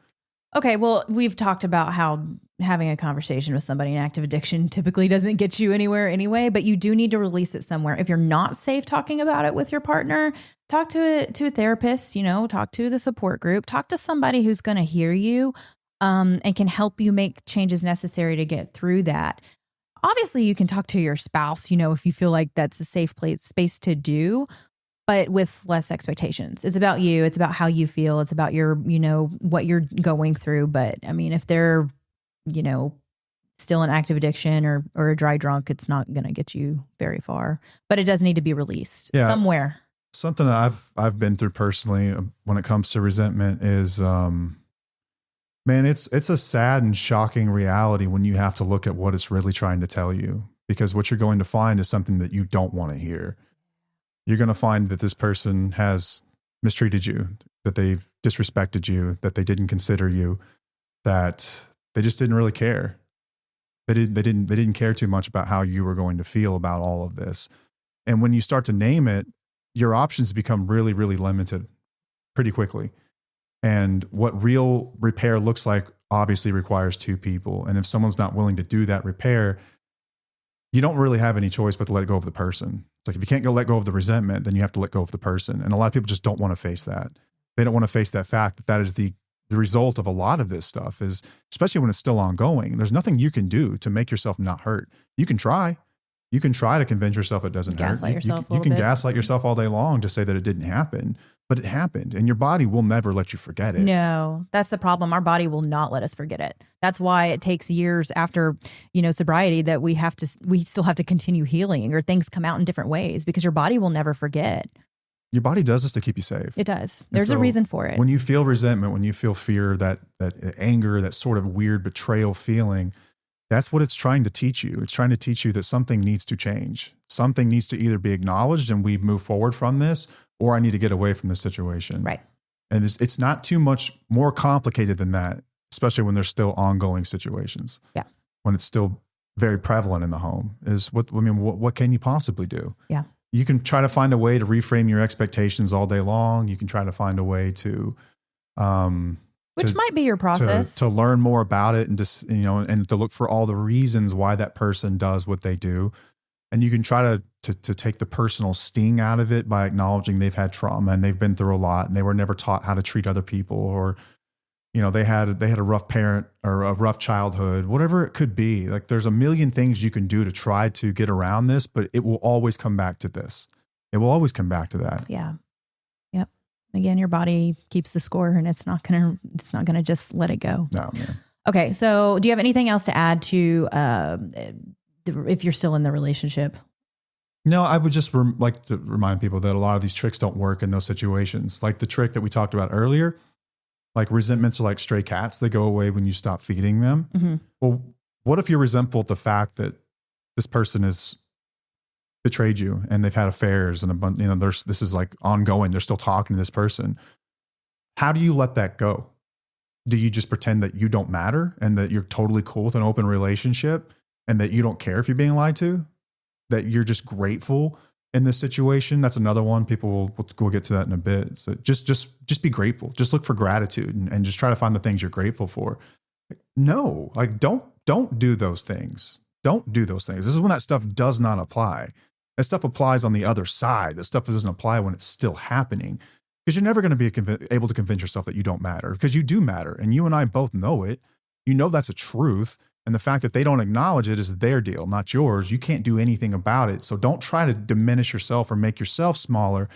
Okay, well, we've talked about how having a conversation with somebody in active addiction typically doesn't get you anywhere anyway, but you do need to release it somewhere. If you're not safe talking about it with your partner, talk to a therapist, talk to the support group, talk to somebody who's going to hear you and can help you make changes necessary to get through that. Obviously, you can talk to your spouse, if you feel like that's a safe space to do, but with less expectations. It's about you. It's about how you feel. It's about your, what you're going through. But I mean, if they're, still in active addiction or a dry drunk, it's not going to get you very far, but it does need to be released somewhere. Something that I've been through personally when it comes to resentment is, man, it's a sad and shocking reality when you have to look at what it's really trying to tell you, because what you're going to find is something that you don't want to hear. You're going to find that this person has mistreated you. that they've disrespected you, that they didn't consider you, that they just didn't really care. They didn't care too much about how you were going to feel about all of this. And when you start to name it, your options become really, really limited pretty quickly. And what real repair looks like obviously requires two people. And if someone's not willing to do that repair, you don't really have any choice but to let go of the person. It's like if you can't let go of the resentment, then you have to let go of the person. And a lot of people just don't want to face that. They don't want to face that fact that that is the result of a lot of this stuff, is especially when it's still ongoing. There's nothing you can do to make yourself not hurt. You can try. You can try to convince yourself it doesn't hurt. Gaslight yourself a you little can bit. gaslight yourself all day long to say that it didn't happen, but it happened, and your body will never let you forget it. No, that's the problem. Our body will not let us forget it. That's why it takes years after, sobriety that we still have to continue healing, or things come out in different ways, because your body will never forget. Your body does this to keep you safe. It does. There's a reason for it. When you feel resentment, when you feel fear, that anger, that sort of weird betrayal feeling, that's what it's trying to teach you. It's trying to teach you that something needs to change. Something needs to either be acknowledged and we move forward from this, or I need to get away from this situation. Right. And it's not too much more complicated than that, especially when there's still ongoing situations. Yeah. When it's still very prevalent in the home, what can you possibly do? Yeah. You can try to find a way to reframe your expectations all day long. You can try to find a way to, which might be your process, to learn more about it, and just, and to look for all the reasons why that person does what they do. And you can try to take the personal sting out of it by acknowledging they've had trauma and they've been through a lot and they were never taught how to treat other people, or, they had a rough parent or a rough childhood, whatever it could be. Like, there's a million things you can do to try to get around this, but it will always come back to this. It will always come back to that. Yeah. Yep. Again, your body keeps the score, and it's not gonna just let it go. No, man. Okay. So do you have anything else to add to, if you're still in the relationship? No, I would just like to remind people that a lot of these tricks don't work in those situations. Like the trick that we talked about earlier, like resentments are like stray cats. They go away when you stop feeding them. Mm-hmm. Well, what if you're resentful at the fact that this person has betrayed you and they've had affairs and this is like ongoing. They're still talking to this person. How do you let that go? Do you just pretend that you don't matter and that you're totally cool with an open relationship and that you don't care if you're being lied to? That you're just grateful in this situation? That's another one. We'll get to that in a bit. So just be grateful. Just look for gratitude and just try to find the things you're grateful for. No, like don't do those things. Don't do those things. This is when that stuff does not apply. That stuff applies on the other side. That stuff doesn't apply when it's still happening, because you're never going to be able to convince yourself that you don't matter, because you do matter. And you and I both know it. That's a truth. And the fact that they don't acknowledge it is their deal, not yours. You can't do anything about it. So don't try to diminish yourself or make yourself smaller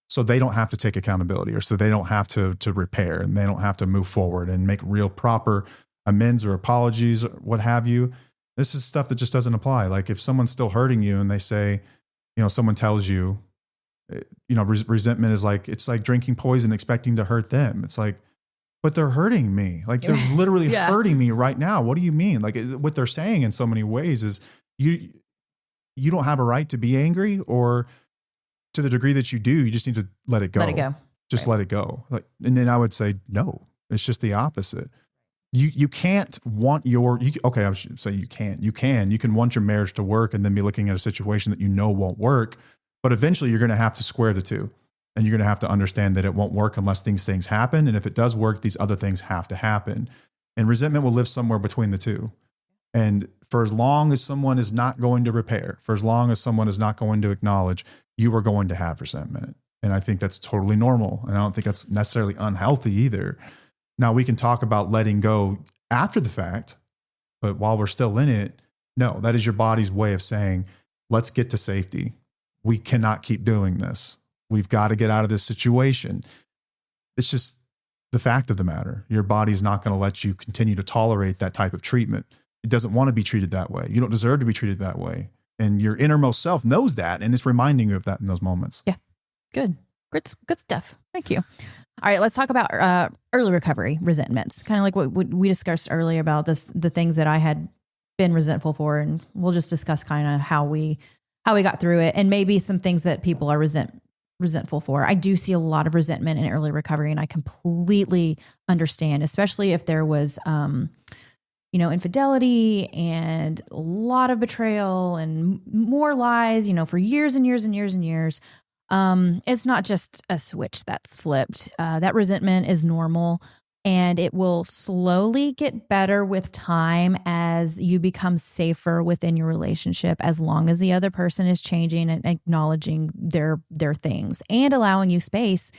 so they don't have to take accountability, or so they don't have to repair, and they don't have to move forward and make real proper amends or apologies or what have you. This is stuff that just doesn't apply. Like if someone's still hurting you and they say, someone tells you, resentment is like, it's like drinking poison expecting to hurt them. It's like, but they're hurting me. Like they're literally hurting me right now. What do you mean? Like what they're saying in so many ways is you don't have a right to be angry, or to the degree that you do, you just need to let it go. Let it go. Just let it go. Like, and then I would say, no, it's just the opposite. You can't want I should say you can want your marriage to work and then be looking at a situation that won't work, but eventually you're going to have to square the two. And you're going to have to understand that it won't work unless these things happen. And if it does work, these other things have to happen. And resentment will live somewhere between the two. And for as long as someone is not going to repair, for as long as someone is not going to acknowledge, you are going to have resentment. And I think that's totally normal. And I don't think that's necessarily unhealthy either. Now, we can talk about letting go after the fact, but while we're still in it, no, that is your body's way of saying, let's get to safety. We cannot keep doing this. We've got to get out of this situation. It's just the fact of the matter. Your body's not going to let you continue to tolerate that type of treatment. It doesn't want to be treated that way. You don't deserve to be treated that way. And your innermost self knows that, and it's reminding you of that in those moments. Yeah. Good stuff. Thank you. All right, let's talk about early recovery resentments. Kind of like what we discussed earlier about the things that I had been resentful for, and we'll just discuss kind of how we got through it, and maybe some things that people are resentful for. I do see a lot of resentment in early recovery, and I completely understand, especially if there was, infidelity and a lot of betrayal and more lies, for years and years and years and years. It's not just a switch that's flipped. That resentment is normal, and it will slowly get better with time as you become safer within your relationship, as long as the other person is changing and acknowledging their things and allowing you space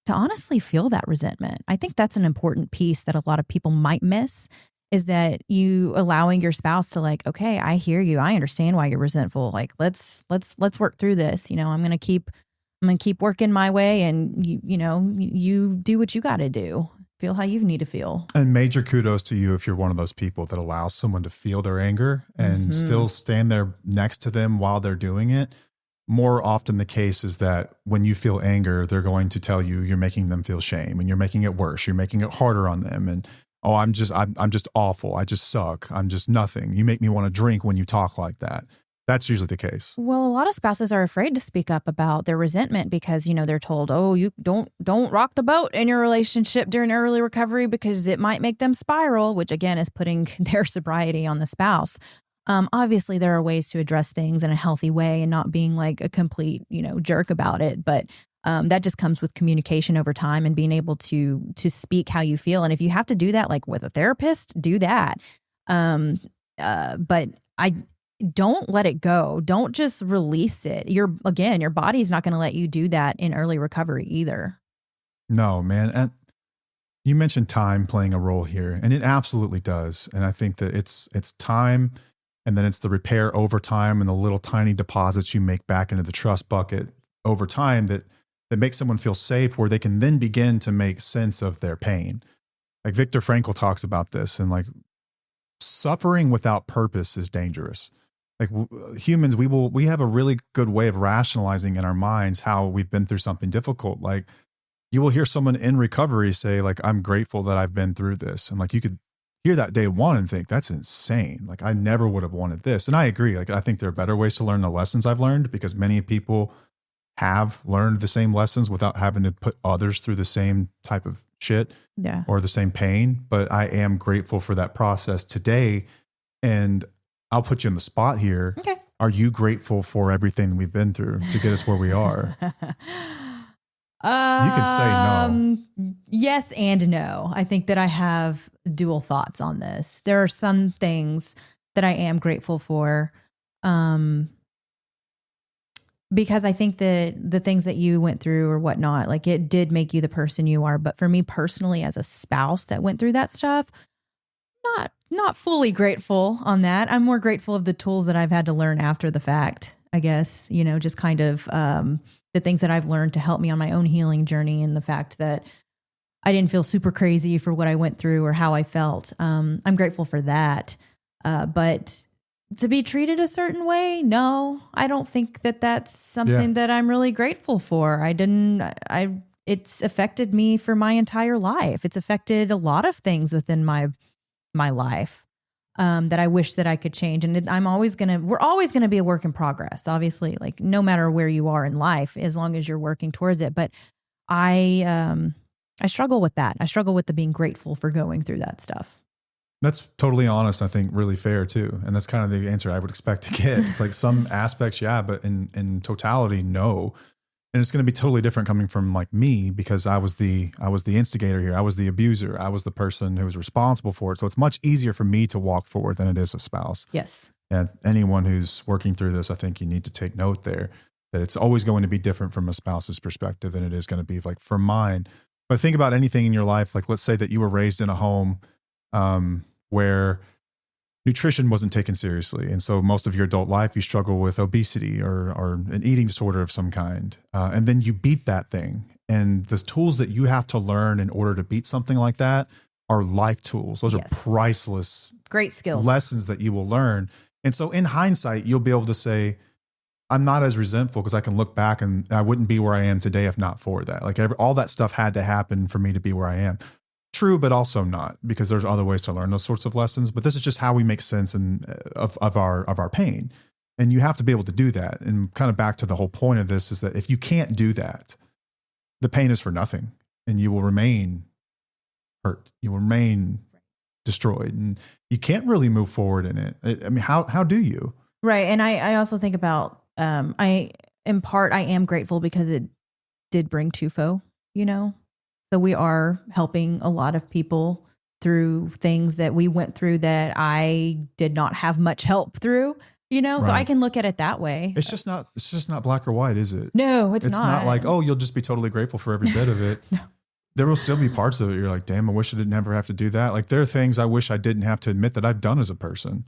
to honestly feel that resentment. I think that's an important piece that a lot of people might miss, is that you allowing your spouse to like, okay, I hear you. I understand why you're resentful. Like, let's work through this. I'm going to keep working my way, and you do what you got to do. Feel how you need to feel. And major kudos to you if you're one of those people that allows someone to feel their anger and still stand there next to them while they're doing it. More often the case is that when you feel anger, they're going to tell you you're making them feel shame, and you're making it worse. You're making it harder on them. And, oh, I'm just awful. I just suck. I'm just nothing. You make me want to drink when you talk like that. That's usually the case. Well, a lot of spouses are afraid to speak up about their resentment because, they're told, oh, you don't rock the boat in your relationship during early recovery because it might make them spiral, which again is putting their sobriety on the spouse. Obviously, there are ways to address things in a healthy way and not being like a complete, jerk about it. But that just comes with communication over time and being able to speak how you feel. And if you have to do that, like with a therapist, do that. But I don't let it go. Don't just release it. Your body's not going to let you do that in early recovery either. No, man. And you mentioned time playing a role here, and it absolutely does. And I think that it's time, and then it's the repair over time and the little tiny deposits you make back into the trust bucket over time that makes someone feel safe, where they can then begin to make sense of their pain. Like Viktor Frankl talks about this, and like suffering without purpose is dangerous. Like humans, we have a really good way of rationalizing in our minds how we've been through something difficult. Like you will hear someone in recovery say like, I'm grateful that I've been through this. And like, you could hear that day one and think that's insane. Like I never would have wanted this. And I agree. Like, I think there are better ways to learn the lessons I've learned, because many people have learned the same lessons without having to put others through the same type of shit or the same pain. But I am grateful for that process today. And I'll put you on the spot here. Okay. Are you grateful for everything we've been through to get us where we are? You can say no. Yes and no. I think that I have dual thoughts on this. There are some things that I am grateful for, because I think that the things that you went through or whatnot, like it did make you the person you are. But for me personally, as a spouse that went through that stuff, not fully grateful on that. I'm more grateful of the tools that I've had to learn after the fact, I guess, just kind of the things that I've learned to help me on my own healing journey, and the fact that I didn't feel super crazy for what I went through or how I felt. I'm grateful for that. But to be treated a certain way, no, I don't think that that's something that I'm really grateful for. It's affected me for my entire life. It's affected a lot of things within my life that I wish that I could change. And we're always going to be a work in progress, obviously, like no matter where you are in life, as long as you're working towards it. But I struggle with that. I struggle with the being grateful for going through that stuff. That's totally honest. I think really fair too. And that's kind of the answer I would expect to get. It's like some aspects, yeah, but in totality, no. And it's going to be totally different coming from like me, because I was the instigator here. I was the abuser. I was the person who was responsible for it. So it's much easier for me to walk forward than it is a spouse. Yes. And anyone who's working through this, I think you need to take note there that it's always going to be different from a spouse's perspective than it is going to be like from mine. But think about anything in your life. Like let's say that you were raised in a home where nutrition wasn't taken seriously. And so most of your adult life, you struggle with obesity or an eating disorder of some kind. And then you beat that thing. And the tools that you have to learn in order to beat something like that are life tools. Those are priceless, great skills, lessons that you will learn. And so in hindsight, you'll be able to say, I'm not as resentful because I can look back and I wouldn't be where I am today if not for that. Like all that stuff had to happen for me to be where I am. True, but also not, because there's other ways to learn those sorts of lessons. But this is just how we make sense of our pain. And you have to be able to do that. And kind of back to the whole point of this is that if you can't do that, the pain is for nothing and you will remain hurt. You will remain destroyed and you can't really move forward in it. I mean, how do you? Right. And I also think about, I am grateful because it did bring TUFO, so we are helping a lot of people through things that we went through that I did not have much help through, so I can look at it that way. It's just not black or white, is it? No, it's not. It's not like, oh, you'll just be totally grateful for every bit of it. No. There will still be parts of it. You're like, damn, I wish I didn't ever have to do that. Like there are things I wish I didn't have to admit that I've done as a person.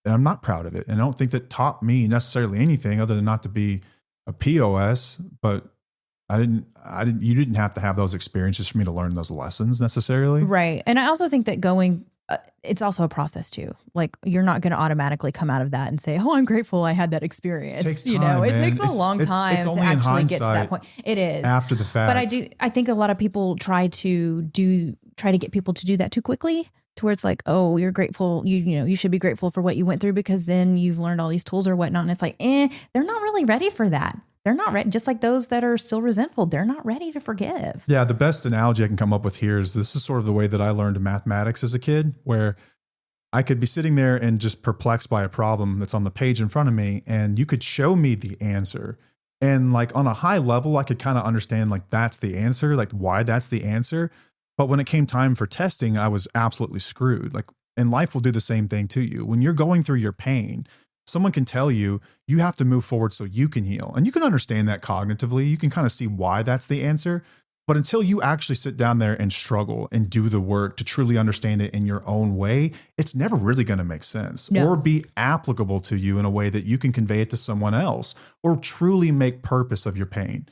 And I'm not proud of it. And I don't think that taught me necessarily anything other than not to be a POS, but you didn't have to have those experiences for me to learn those lessons necessarily. Right. And I also think that it's also a process too. Like you're not going to automatically come out of that and say, oh, I'm grateful I had that experience. It takes time, it takes a long time it's to only actually get to that point. It is after the fact. But I think a lot of people try to get people to do that too quickly, to where it's like, oh, you're grateful. You should be grateful for what you went through because then you've learned all these tools or whatnot. And it's like, they're not really ready for that. They're not ready. Just like those that are still resentful, they're not ready to forgive. Yeah. The best analogy I can come up with here is this is sort of the way that I learned mathematics as a kid, where I could be sitting there and just perplexed by a problem that's on the page in front of me. And you could show me the answer. And like on a high level, I could kind of understand like that's the answer, like why that's the answer. But when it came time for testing, I was absolutely screwed. Like, and life will do the same thing to you. When you're going through your pain, someone can tell you, you have to move forward so you can heal. And you can understand that cognitively. You can kind of see why that's the answer. But until you actually sit down there and struggle and do the work to truly understand it in your own way, it's never really going to make sense or be applicable to you in a way that you can convey it to someone else or truly make purpose of your pain.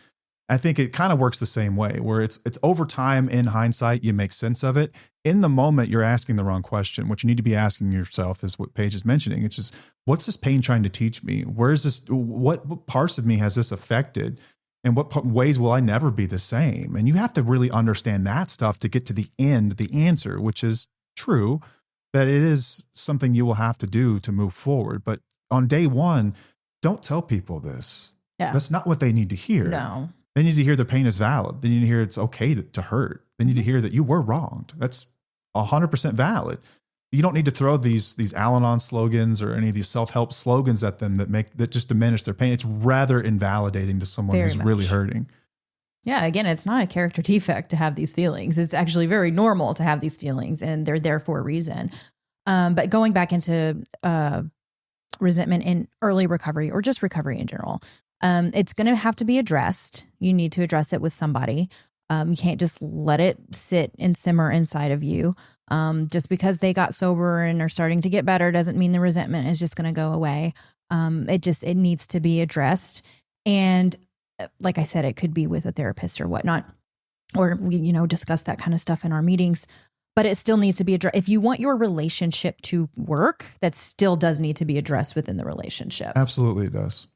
I think it kind of works the same way, where it's over time, in hindsight, you make sense of it. In the moment, you're asking the wrong question. What you need to be asking yourself is what Paige is mentioning. It's just, what's this pain trying to teach me? Where is this? What parts of me has this affected? And what ways will I never be the same? And you have to really understand that stuff to get to the end, the answer, which is true, that it is something you will have to do to move forward. But on day one, don't tell people this. Yeah. That's not what they need to hear. No. They need to hear their pain is valid. They need to hear it's okay to hurt. They need to hear that you were wronged. That's 100% valid. You don't need to throw these Al-Anon slogans or any of these self-help slogans at them that just diminish their pain. It's rather invalidating to someone who's really hurting. Yeah, again, it's not a character defect to have these feelings. It's actually very normal to have these feelings, and they're there for a reason. But going back into resentment in early recovery or just recovery in general, it's going to have to be addressed. You need to address it with somebody. You can't just let it sit and simmer inside of you. Just because they got sober and are starting to get better doesn't mean the resentment is just going to go away. It needs to be addressed. And like I said, it could be with a therapist or whatnot, or we, discuss that kind of stuff in our meetings, but it still needs to be addressed. If you want your relationship to work, that still does need to be addressed within the relationship. Absolutely it does.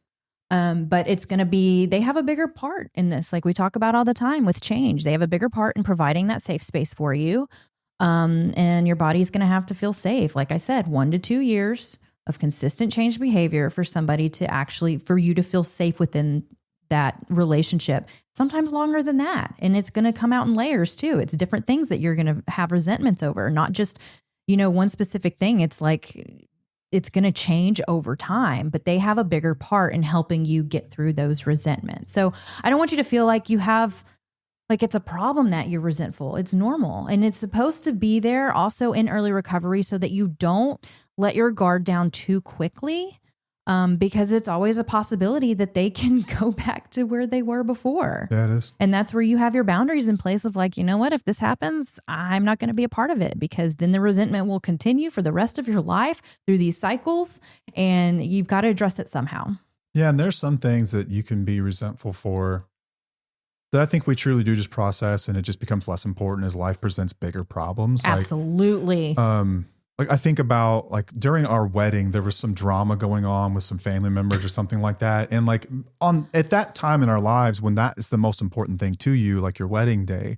But it's going to they have a bigger part in this. Like we talk about all the time with change, they have a bigger part in providing that safe space for you. And your body's going to have to feel safe. Like I said, 1 to 2 years of consistent change behavior for somebody for you to feel safe within that relationship, sometimes longer than that. And it's going to come out in layers too. It's different things that you're going to have resentments over, not just, one specific thing. It's like, it's going to change over time, but they have a bigger part in helping you get through those resentments. So I don't want you to feel like you have, like it's a problem that you're resentful. It's normal. And it's supposed to be there also in early recovery so that you don't let your guard down too quickly, because it's always a possibility that they can go back to where they were before. Yeah, it is. And that's where you have your boundaries in place of like, what, if this happens, I'm not going to be a part of it, because then the resentment will continue for the rest of your life through these cycles, and you've got to address it somehow. Yeah. And there's some things that you can be resentful for that I think we truly do just process, and it just becomes less important as life presents bigger problems. Absolutely. Like I think about like during our wedding, there was some drama going on with some family members or something like that. And like at that time in our lives, when that is the most important thing to you, like your wedding day,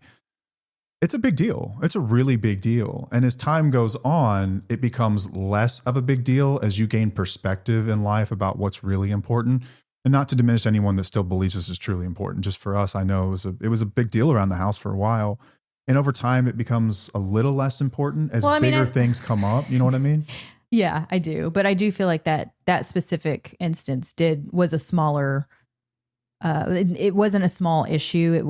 It's a big deal. It's a really big deal. And as time goes on, it becomes less of a big deal as you gain perspective in life about what's really important. And not to diminish anyone that still believes this is truly important. Just for us, I know it was a big deal around the house for a while. And over time, it becomes a little less important as bigger things come up. You know what I mean? Yeah, I do. But I do feel like that specific instance was a smaller, it wasn't a small issue.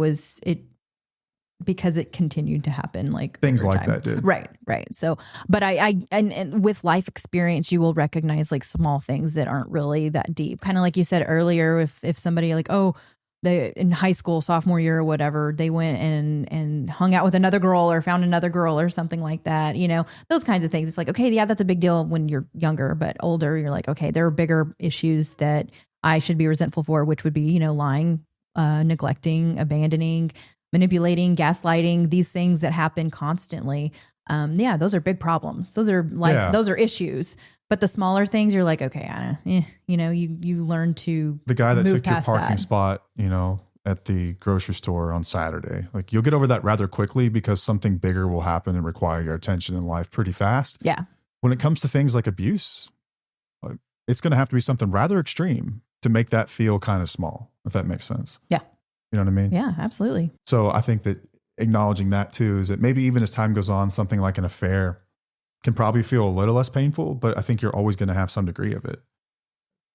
Because it continued to happen, like things like that did. Right. So, but and with life experience, you will recognize like small things that aren't really that deep. Kind of like you said earlier, if somebody like, they in high school, sophomore year or whatever, they went and hung out with another girl or found another girl or something like that, those kinds of things. It's like, okay, yeah, that's a big deal when you're younger, but older, you're like, okay, there are bigger issues that I should be resentful for, which would be, lying, neglecting, abandoning, manipulating, gaslighting, these things that happen constantly. Those are big problems. Those are those are issues. But the smaller things, you're like, okay, you learn to the guy that move took your past parking that. spot, at the grocery store on Saturday. Like you'll get over that rather quickly because something bigger will happen and require your attention in life pretty fast. Yeah. When it comes to things like abuse, it's going to have to be something rather extreme to make that feel kind of small, if that makes sense. Yeah. You know what I mean? Yeah, absolutely. So I think that acknowledging that too is that maybe even as time goes on, something like an affair can probably feel a little less painful, but I think you're always going to have some degree of it.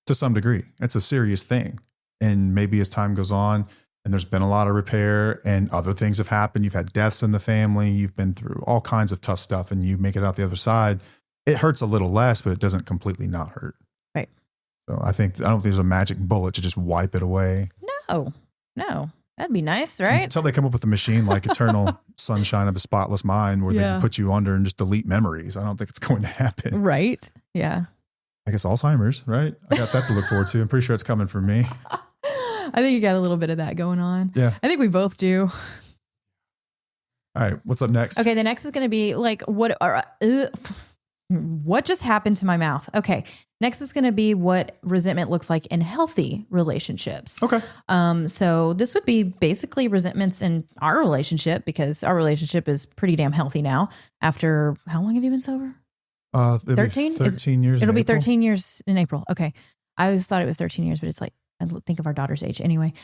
To some degree, it's a serious thing. And maybe as time goes on and there's been a lot of repair and other things have happened, you've had deaths in the family, you've been through all kinds of tough stuff and you make it out the other side, it hurts a little less, but it doesn't completely not hurt. Right. So I don't think there's a magic bullet to just wipe it away. No, that'd be nice, right? Until they come up with a machine like Eternal Sunshine of the Spotless Mind where they can put you under and just delete memories. I don't think it's going to happen. Right. Yeah. I guess Alzheimer's, right? I got that to look forward to. I'm pretty sure it's coming for me. I think you got a little bit of that going on. Yeah. I think we both do. All right. What's up next? Okay. The next is going to be like, what just happened to my mouth? Okay. Next is going to be what resentment looks like in healthy relationships. Okay. So this would be basically resentments in our relationship because our relationship is pretty damn healthy now. After how long have you been sober? 13? 13 years. It'll be 13 years in April. Okay. I always thought it was 13 years, but it's like, I think of our daughter's age anyway.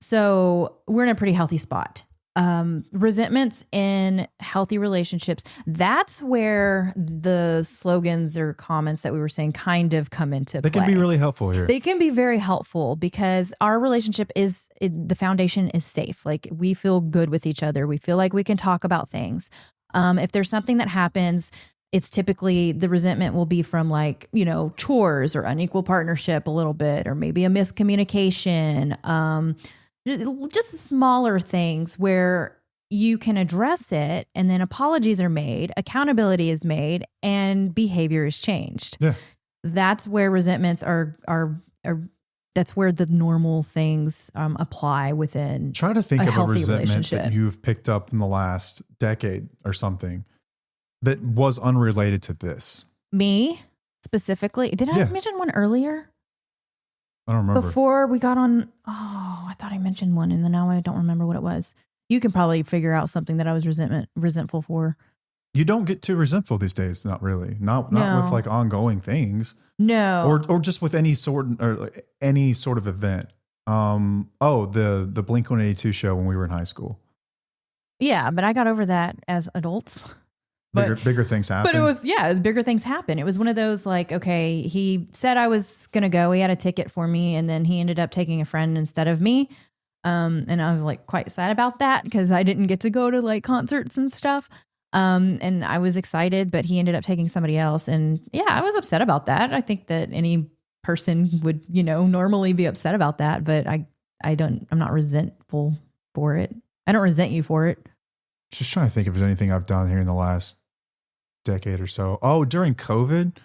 So we're in a pretty healthy spot. Resentments in healthy relationships, that's where the slogans or comments that we were saying kind of come into play. They can be really helpful here. They can be very helpful because our relationship the foundation is safe. Like we feel good with each other. We feel like we can talk about things. If there's something that happens, it's typically the resentment will be from like, chores or unequal partnership a little bit, or maybe a miscommunication, just smaller things where you can address it and then apologies are made, accountability is made, and behavior is changed. Yeah. That's where resentments are that's where the normal things apply within. Try to think of a resentment relationship that you've picked up in the last decade or something that was unrelated to this. Me specifically. Did I mention one earlier? I don't remember. Before we got on, I thought I mentioned one and then now I don't remember what it was. You can probably figure out something that I was resentful for. You don't get too resentful these days. Not really. Not with like ongoing things. No. Or just with any sort of event. The Blink-182 show when we were in high school. Yeah, but I got over that as adults. Bigger things happen. But it was bigger things happen. It was one of those like, okay, he said I was going to go. He had a ticket for me and then he ended up taking a friend instead of me. And I was like quite sad about that because I didn't get to go to like concerts and stuff. And I was excited, but he ended up taking somebody else. And yeah, I was upset about that. I think that any person would, normally be upset about that, but I'm not resentful for it. I don't resent you for it. Just trying to think if there's anything I've done here in the last decade or so. Oh, during COVID,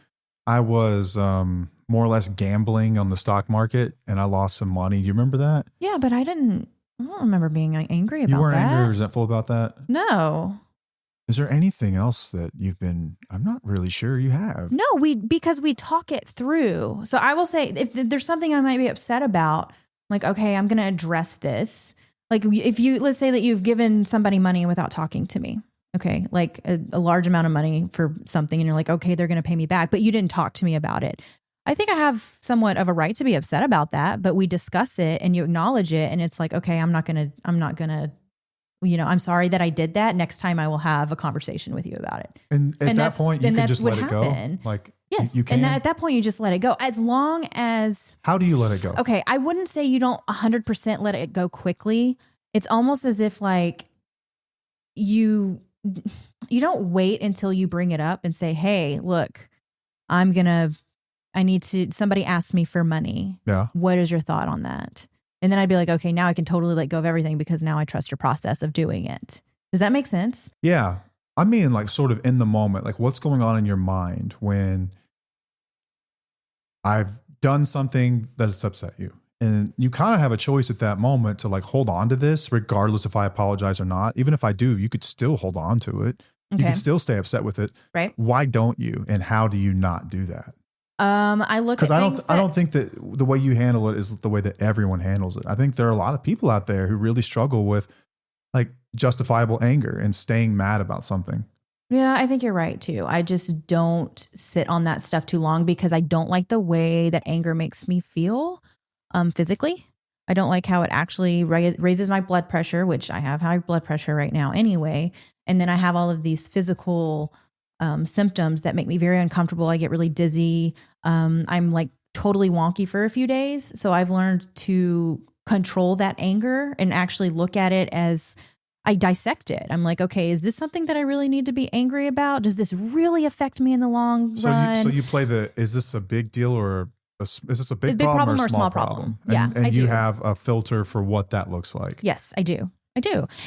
I was more or less gambling on the stock market and I lost some money. Do you remember that? Yeah, but I don't remember being angry about that. You weren't angry or resentful about that? No. Is there anything else that I'm not really sure you have. No, because we talk it through. So I will say if there's something I might be upset about, like, okay, I'm going to address this. Like if you, let's say that you've given somebody money without talking to me. Okay. Like a large amount of money for something and you're like, okay, they're going to pay me back, but you didn't talk to me about it. I think I have somewhat of a right to be upset about that, but we discuss it and you acknowledge it. And it's like, okay, I'm not going to, I'm sorry that I did that. Next time I will have a conversation with you about it. And at that point, you can just let it go. Like, yes. You can. And at that point, you just let it go. As long as. How do you let it go? Okay. I wouldn't say you don't 100% let it go quickly. It's almost as if like you don't wait until you bring it up and say, hey, look, somebody asked me for money. Yeah. What is your thought on that? And then I'd be like, okay, now I can totally let go of everything because now I trust your process of doing it. Does that make sense? Yeah. I mean, like sort of in the moment, like what's going on in your mind when I've done something that's upset you? And you kind of have a choice at that moment to like hold on to this, regardless if I apologize or not. Even if I do, you could still hold on to it. Okay. You can still stay upset with it. Right. Why don't you? And how do you not do that? I look at because I don't think that the way you handle it is the way that everyone handles it. I think there are a lot of people out there who really struggle with like justifiable anger and staying mad about something. Yeah, I think you're right too. I just don't sit on that stuff too long because I don't like the way that anger makes me feel physically. I don't like how it actually raises my blood pressure, which I have high blood pressure right now anyway. And then I have all of these physical symptoms that make me very uncomfortable. I get really dizzy. I'm like totally wonky for a few days. So I've learned to control that anger and actually look at it as I dissect it. I'm like, okay, is this something that I really need to be angry about? Does this really affect me in the long run? So you play is this a big deal or is this a big problem or a small problem? Yeah, and you have a filter for what that looks like. Yes, I do.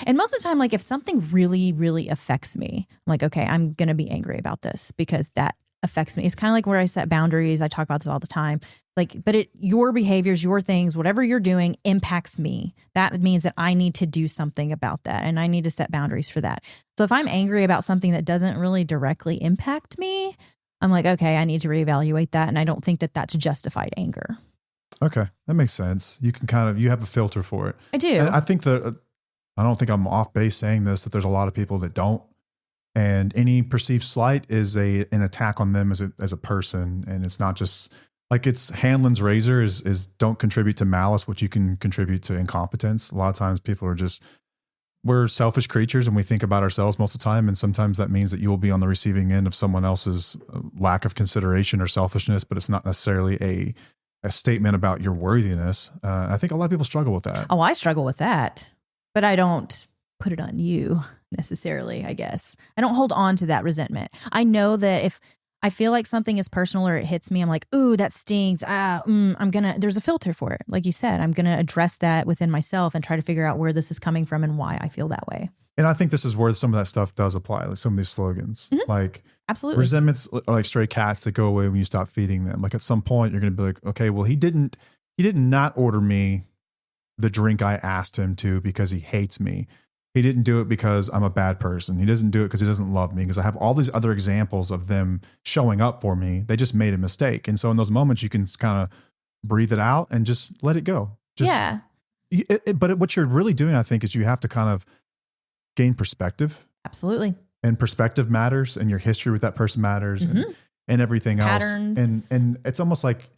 And most of the time, like if something really, really affects me, I'm like, okay, I'm going to be angry about this because that affects me. It's kind of like where I set boundaries. I talk about this all the time. Like, but your behaviors, your things, whatever you're doing impacts me. That means that I need to do something about that. And I need to set boundaries for that. So if I'm angry about something that doesn't really directly impact me, I'm like, okay, I need to reevaluate that. And I don't think that that's justified anger. Okay. That makes sense. You can you have a filter for it. I do. And I think I don't think I'm off base saying this, that there's a lot of people that don't. And any perceived slight is an attack on them as a person. And it's not just like it's Hanlon's razor is don't contribute to malice, which you can contribute to incompetence. A lot of times people are we're selfish creatures and we think about ourselves most of the time. And sometimes that means that you will be on the receiving end of someone else's lack of consideration or selfishness, but it's not necessarily a statement about your worthiness. I think a lot of people struggle with that. Oh, I struggle with that, but I don't put it on you necessarily, I guess. I don't hold on to that resentment. I know that if I feel like something is personal or it hits me, I'm like, ooh, that stings. There's a filter for it. Like you said, I'm going to address that within myself and try to figure out where this is coming from and why I feel that way. And I think this is where some of that stuff does apply, like some of these slogans. Mm-hmm. Like absolutely, resentments are like stray cats that go away when you stop feeding them. Like at some point you're going to be like, okay, well, he did not order me the drink I asked him to because he hates me. He didn't do it because I'm a bad person. He doesn't do it because he doesn't love me, because I have all these other examples of them showing up for me. They just made a mistake. And so in those moments, you can kind of breathe it out and just let it go. Yeah. But what you're really doing, I think, is you have to kind of gain perspective. Absolutely. And perspective matters, and your history with that person matters, mm-hmm. and everything Patterns. Else. And it's almost like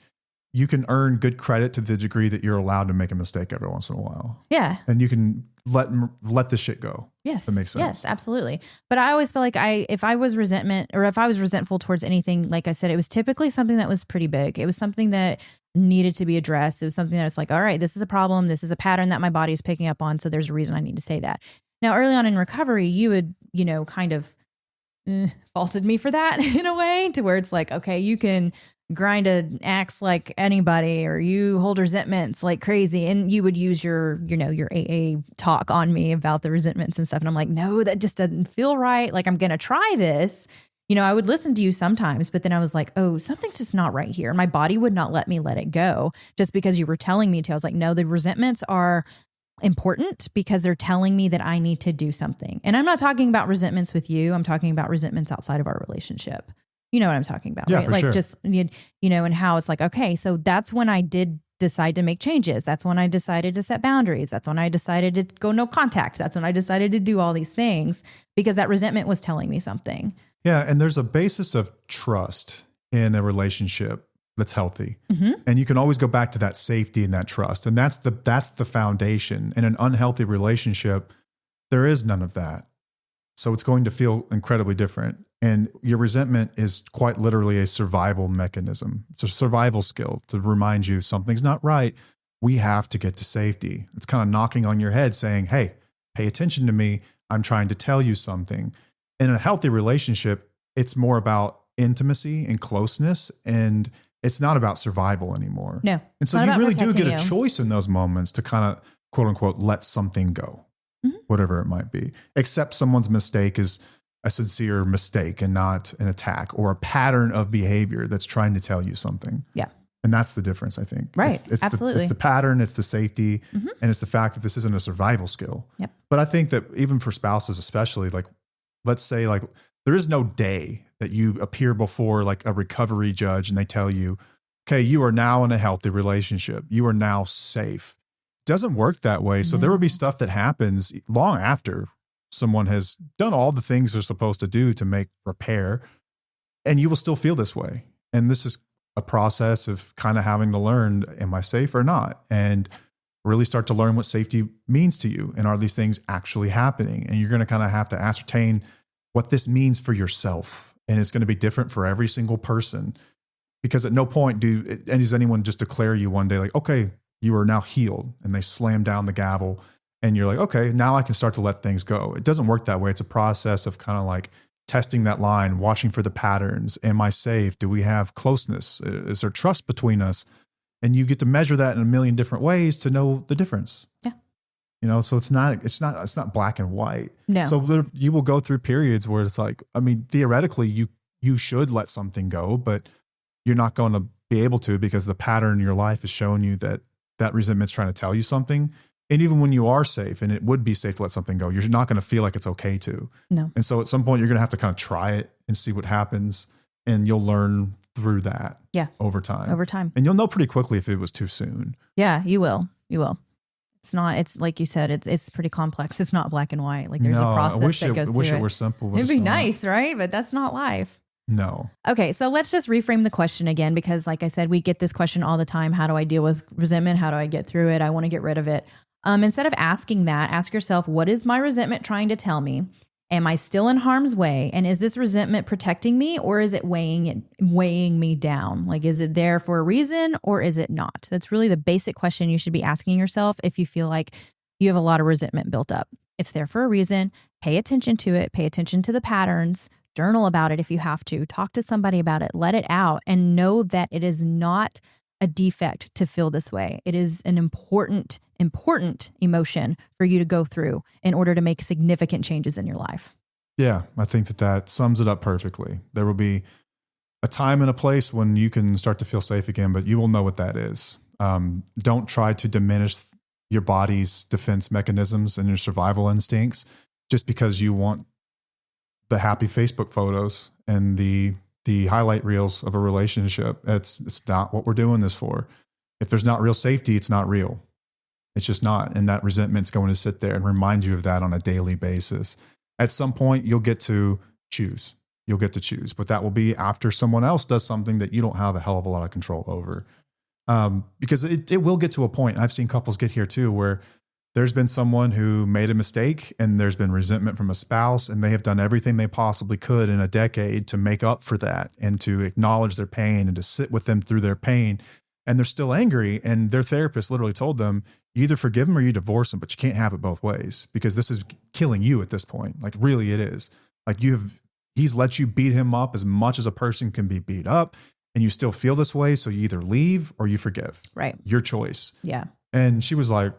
you can earn good credit to the degree that you're allowed to make a mistake every once in a while. Yeah. And you can let the shit go. Yes. That makes sense. Yes, absolutely. But I always feel like if I was resentful towards anything, like I said, it was typically something that was pretty big. It was something that needed to be addressed. It was something that it's like, all right, this is a problem. This is a pattern that my body is picking up on. So there's a reason I need to say that. Now, early on in recovery, you would, kind of faulted me for that in a way, to where it's like, okay, you can grind an axe like anybody, or you hold resentments like crazy. And you would use your AA talk on me about the resentments and stuff. And I'm like, no, that just doesn't feel right. Like, I'm going to try this. I would listen to you sometimes, but then I was like, oh, something's just not right here. And my body would not let me let it go just because you were telling me to. I was like, no, the resentments are important because they're telling me that I need to do something. And I'm not talking about resentments with you. I'm talking about resentments outside of our relationship. You know what I'm talking about, yeah, right? For like sure. Just, and how it's like, okay, so that's when I did decide to make changes. That's when I decided to set boundaries. That's when I decided to go no contact. That's when I decided to do all these things because that resentment was telling me something. Yeah. And there's a basis of trust in a relationship that's healthy. And you can always go back to that safety and that trust. And that's the foundation. In an unhealthy relationship, there is none of that. So it's going to feel incredibly different. And your resentment is quite literally a survival mechanism. It's a survival skill to remind you something's not right. We have to get to safety. It's kind of knocking on your head saying, hey, pay attention to me. I'm trying to tell you something. In a healthy relationship, it's more about intimacy and closeness, and it's not about survival anymore. No. And so you really do get a choice in those moments to kind of, quote unquote, let something go, whatever it might be. Accept someone's mistake is a sincere mistake and not an attack or a pattern of behavior that's trying to tell you something. Yeah. And that's the difference, I think. Right. It's Absolutely. It's the pattern, it's the safety, and it's the fact that this isn't a survival skill. Yep. But I think that even for spouses, especially, like, let's say, like, there is no day that you appear before like a recovery judge and they tell you, okay, you are now in a healthy relationship. You are now safe. It doesn't work that way. So there will be stuff that happens long after someone has done all the things they're supposed to do to make repair, and you will still feel this way. And this is a process of kind of having to learn, am I safe or not? And really start to learn what safety means to you. And are these things actually happening? And you're going to kind of have to ascertain what this means for yourself. And it's going to be different for every single person, because at no point does anyone just declare you one day like, okay, you are now healed, and they slam down the gavel and you're like, okay, now I can start to let things go. It doesn't work that way. It's a process of kind of like testing that line, watching for the patterns. Am I safe? Do we have closeness? Is there trust between us? And you get to measure that in a million different ways to know the difference. Yeah. You know, so it's not black and white. No. So you will go through periods where it's like, I mean, theoretically you should let something go, but you're not going to be able to, because the pattern in your life is showing you that resentment's trying to tell you something. And even when you are safe, and it would be safe to let something go, you're not going to feel like it's okay to. No. And so at some point you're going to have to kind of try it and see what happens, and you'll learn through that. Yeah. Over time. And you'll know pretty quickly if it was too soon. Yeah, you will. It's like you said, it's pretty complex. It's not black and white. Like there's a process that goes through it. I wish it were simple. It'd be nice, right? But that's not life. No. Okay, so let's just reframe the question again, because like I said, we get this question all the time. How do I deal with resentment? How do I get through it? I want to get rid of it. Instead of asking that, ask yourself, what is my resentment trying to tell me? Am I still in harm's way? And is this resentment protecting me, or is it weighing me down? Like, is it there for a reason, or is it not? That's really the basic question you should be asking yourself if you feel like you have a lot of resentment built up. It's there for a reason. Pay attention to it. Pay attention to the patterns. Journal about it if you have to. Talk to somebody about it. Let it out, and know that it is not a defect to feel this way. It is an important emotion for you to go through in order to make significant changes in your life. Yeah, I think that sums it up perfectly. There will be a time and a place when you can start to feel safe again, but you will know what that is. Don't try to diminish your body's defense mechanisms and your survival instincts just because you want the happy Facebook photos and the highlight reels of a relationship. It's not what we're doing this for. If there's not real safety, it's not real. It's just not. And that resentment's going to sit there and remind you of that on a daily basis. At some point, you'll get to choose. But that will be after someone else does something that you don't have a hell of a lot of control over. Because it will get to a point, I've seen couples get here too, where there's been someone who made a mistake and there's been resentment from a spouse, and they have done everything they possibly could in a decade to make up for that and to acknowledge their pain and to sit with them through their pain. And they're still angry. And their therapist literally told them, you either forgive him or you divorce him, but you can't have it both ways, because this is killing you at this point. Like, really it is. Like, he's let you beat him up as much as a person can be beat up, and you still feel this way. So you either leave or you forgive. Right. Your choice. Yeah. And she was like,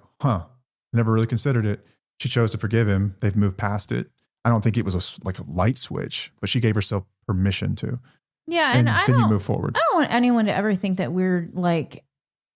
never really considered it. She chose to forgive him. They've moved past it. I don't think it was like a light switch, but she gave herself permission to. Yeah. And then you move forward. I don't want anyone to ever think that we're like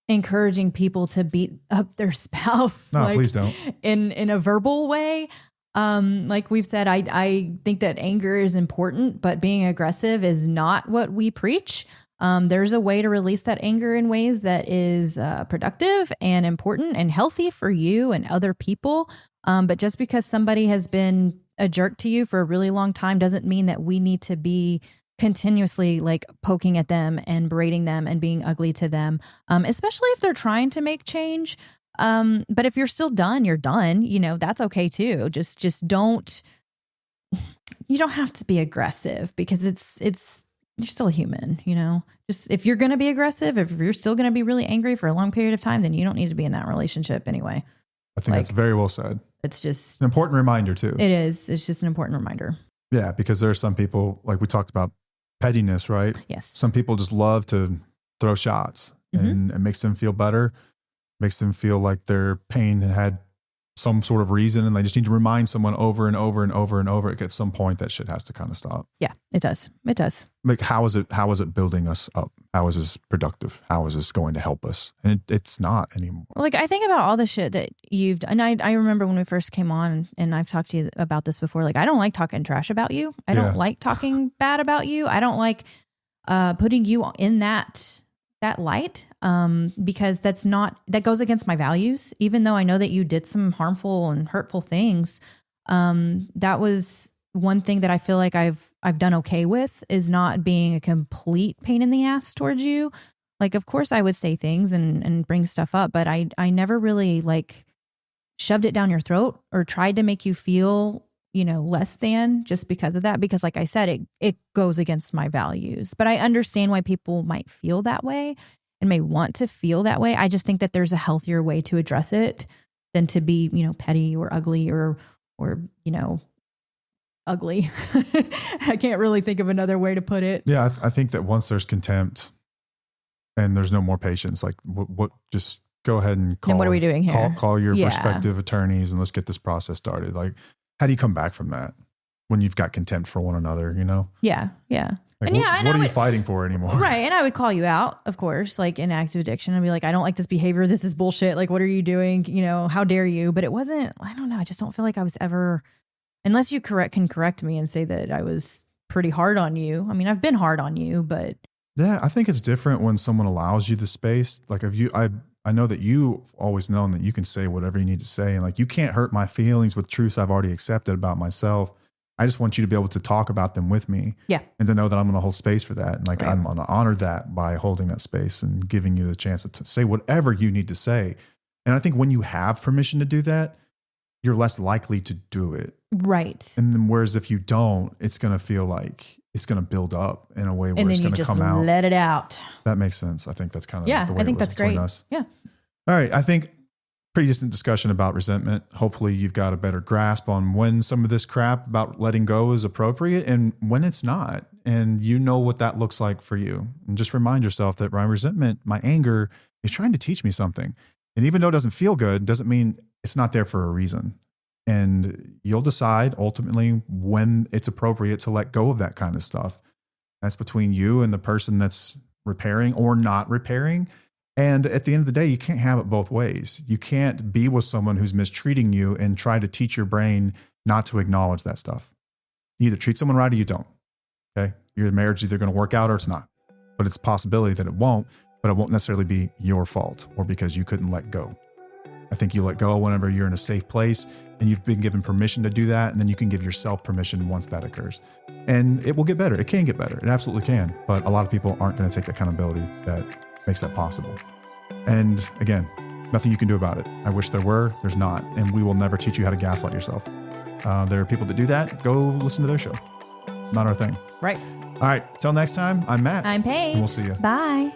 encouraging people to beat up their spouse. No, like, please don't. In a verbal way. Like we've said, I think that anger is important, but being aggressive is not what we preach. There's a way to release that anger in ways that is productive and important and healthy for you and other people. But just because somebody has been a jerk to you for a really long time doesn't mean that we need to be continuously like poking at them and berating them and being ugly to them, especially if they're trying to make change. But if you're still done, you're done. You know, that's okay too. Just don't. You don't have to be aggressive because it's you're still a human. You know, just if you're going to be aggressive, if you're still going to be really angry for a long period of time, then you don't need to be in that relationship anyway. I think that's very well said. It's just an important reminder too. It is. It's just an important reminder. Yeah, because there are some people, like we talked about pettiness, right? Yes. Some people just love to throw shots, and it makes them feel better, makes them feel like their pain had some sort of reason, and they just need to remind someone over and over and over and over. At some point, that shit has to kind of stop. Yeah, it does. It does. Like, how is it building us up? How is this productive? How is this going to help us? And it's not anymore. Like, I think about all the shit that you've done. And I remember when we first came on, and I've talked to you about this before. Like, I don't like talking trash about you. I don't like talking bad about you. I don't like putting you in that light, because that goes against my values. Even though I know that you did some harmful and hurtful things, that was one thing that I feel like I've done okay with, is not being a complete pain in the ass towards you. Like, of course I would say things and bring stuff up, but I never really like shoved it down your throat or tried to make you feel, you know, less than just because of that. Because like I said, it goes against my values, but I understand why people might feel that way and may want to feel that way. I just think that there's a healthier way to address it than to be, you know, petty or ugly or, you know, ugly. I can't really think of another way to put it. Yeah. I think that once there's contempt and there's no more patience, like what just go ahead and call. And what are we doing here? Call your prospective attorneys and let's get this process started. Like, how do you come back from that when you've got contempt for one another, you know? Yeah. Yeah. Like, what are you fighting for anymore? Right. And I would call you out, of course, like in active addiction. I'd be like, I don't like this behavior. This is bullshit. Like, what are you doing? You know, how dare you? But it wasn't, I don't know. I just don't feel like I was ever, unless you can correct me and say that I was pretty hard on you. I mean, I've been hard on you, but. Yeah, I think it's different when someone allows you the space. Like, I know that you always known that you can say whatever you need to say. And like, you can't hurt my feelings with truths I've already accepted about myself. I just want you to be able to talk about them with me. Yeah. And to know that I'm going to hold space for that. And like, I'm going to honor that by holding that space and giving you the chance to say whatever you need to say. And I think when you have permission to do that, you're less likely to do it. Right. And then whereas if you don't, it's going to feel like it's going to build up in a way where it's going to come out. Let it out. That makes sense. I think that's kind of the way I think it was that's great. us. Yeah. All right. I think pretty decent discussion about resentment. Hopefully you've got a better grasp on when some of this crap about letting go is appropriate and when it's not. And you know what that looks like for you. And just remind yourself that my resentment, my anger is trying to teach me something. And even though it doesn't feel good, doesn't mean it's not there for a reason. And you'll decide ultimately when it's appropriate to let go of that kind of stuff. That's between you and the person that's repairing or not repairing. And at the end of the day, you can't have it both ways. You can't be with someone who's mistreating you and try to teach your brain not to acknowledge that stuff. You either treat someone right or you don't. Okay. Your marriage is either going to work out or it's not. But it's a possibility that it won't, but it won't necessarily be your fault or because you couldn't let go. I think you let go whenever you're in a safe place and you've been given permission to do that. And then you can give yourself permission once that occurs. And it will get better. It can get better. It absolutely can. But a lot of people aren't going to take the accountability that makes that possible. And again, nothing you can do about it. I wish there were, there's not. And we will never teach you how to gaslight yourself. There are people that do that. Go listen to their show. Not our thing. Right. All right. Till next time, I'm Matt. I'm Paige. And we'll see you. Bye.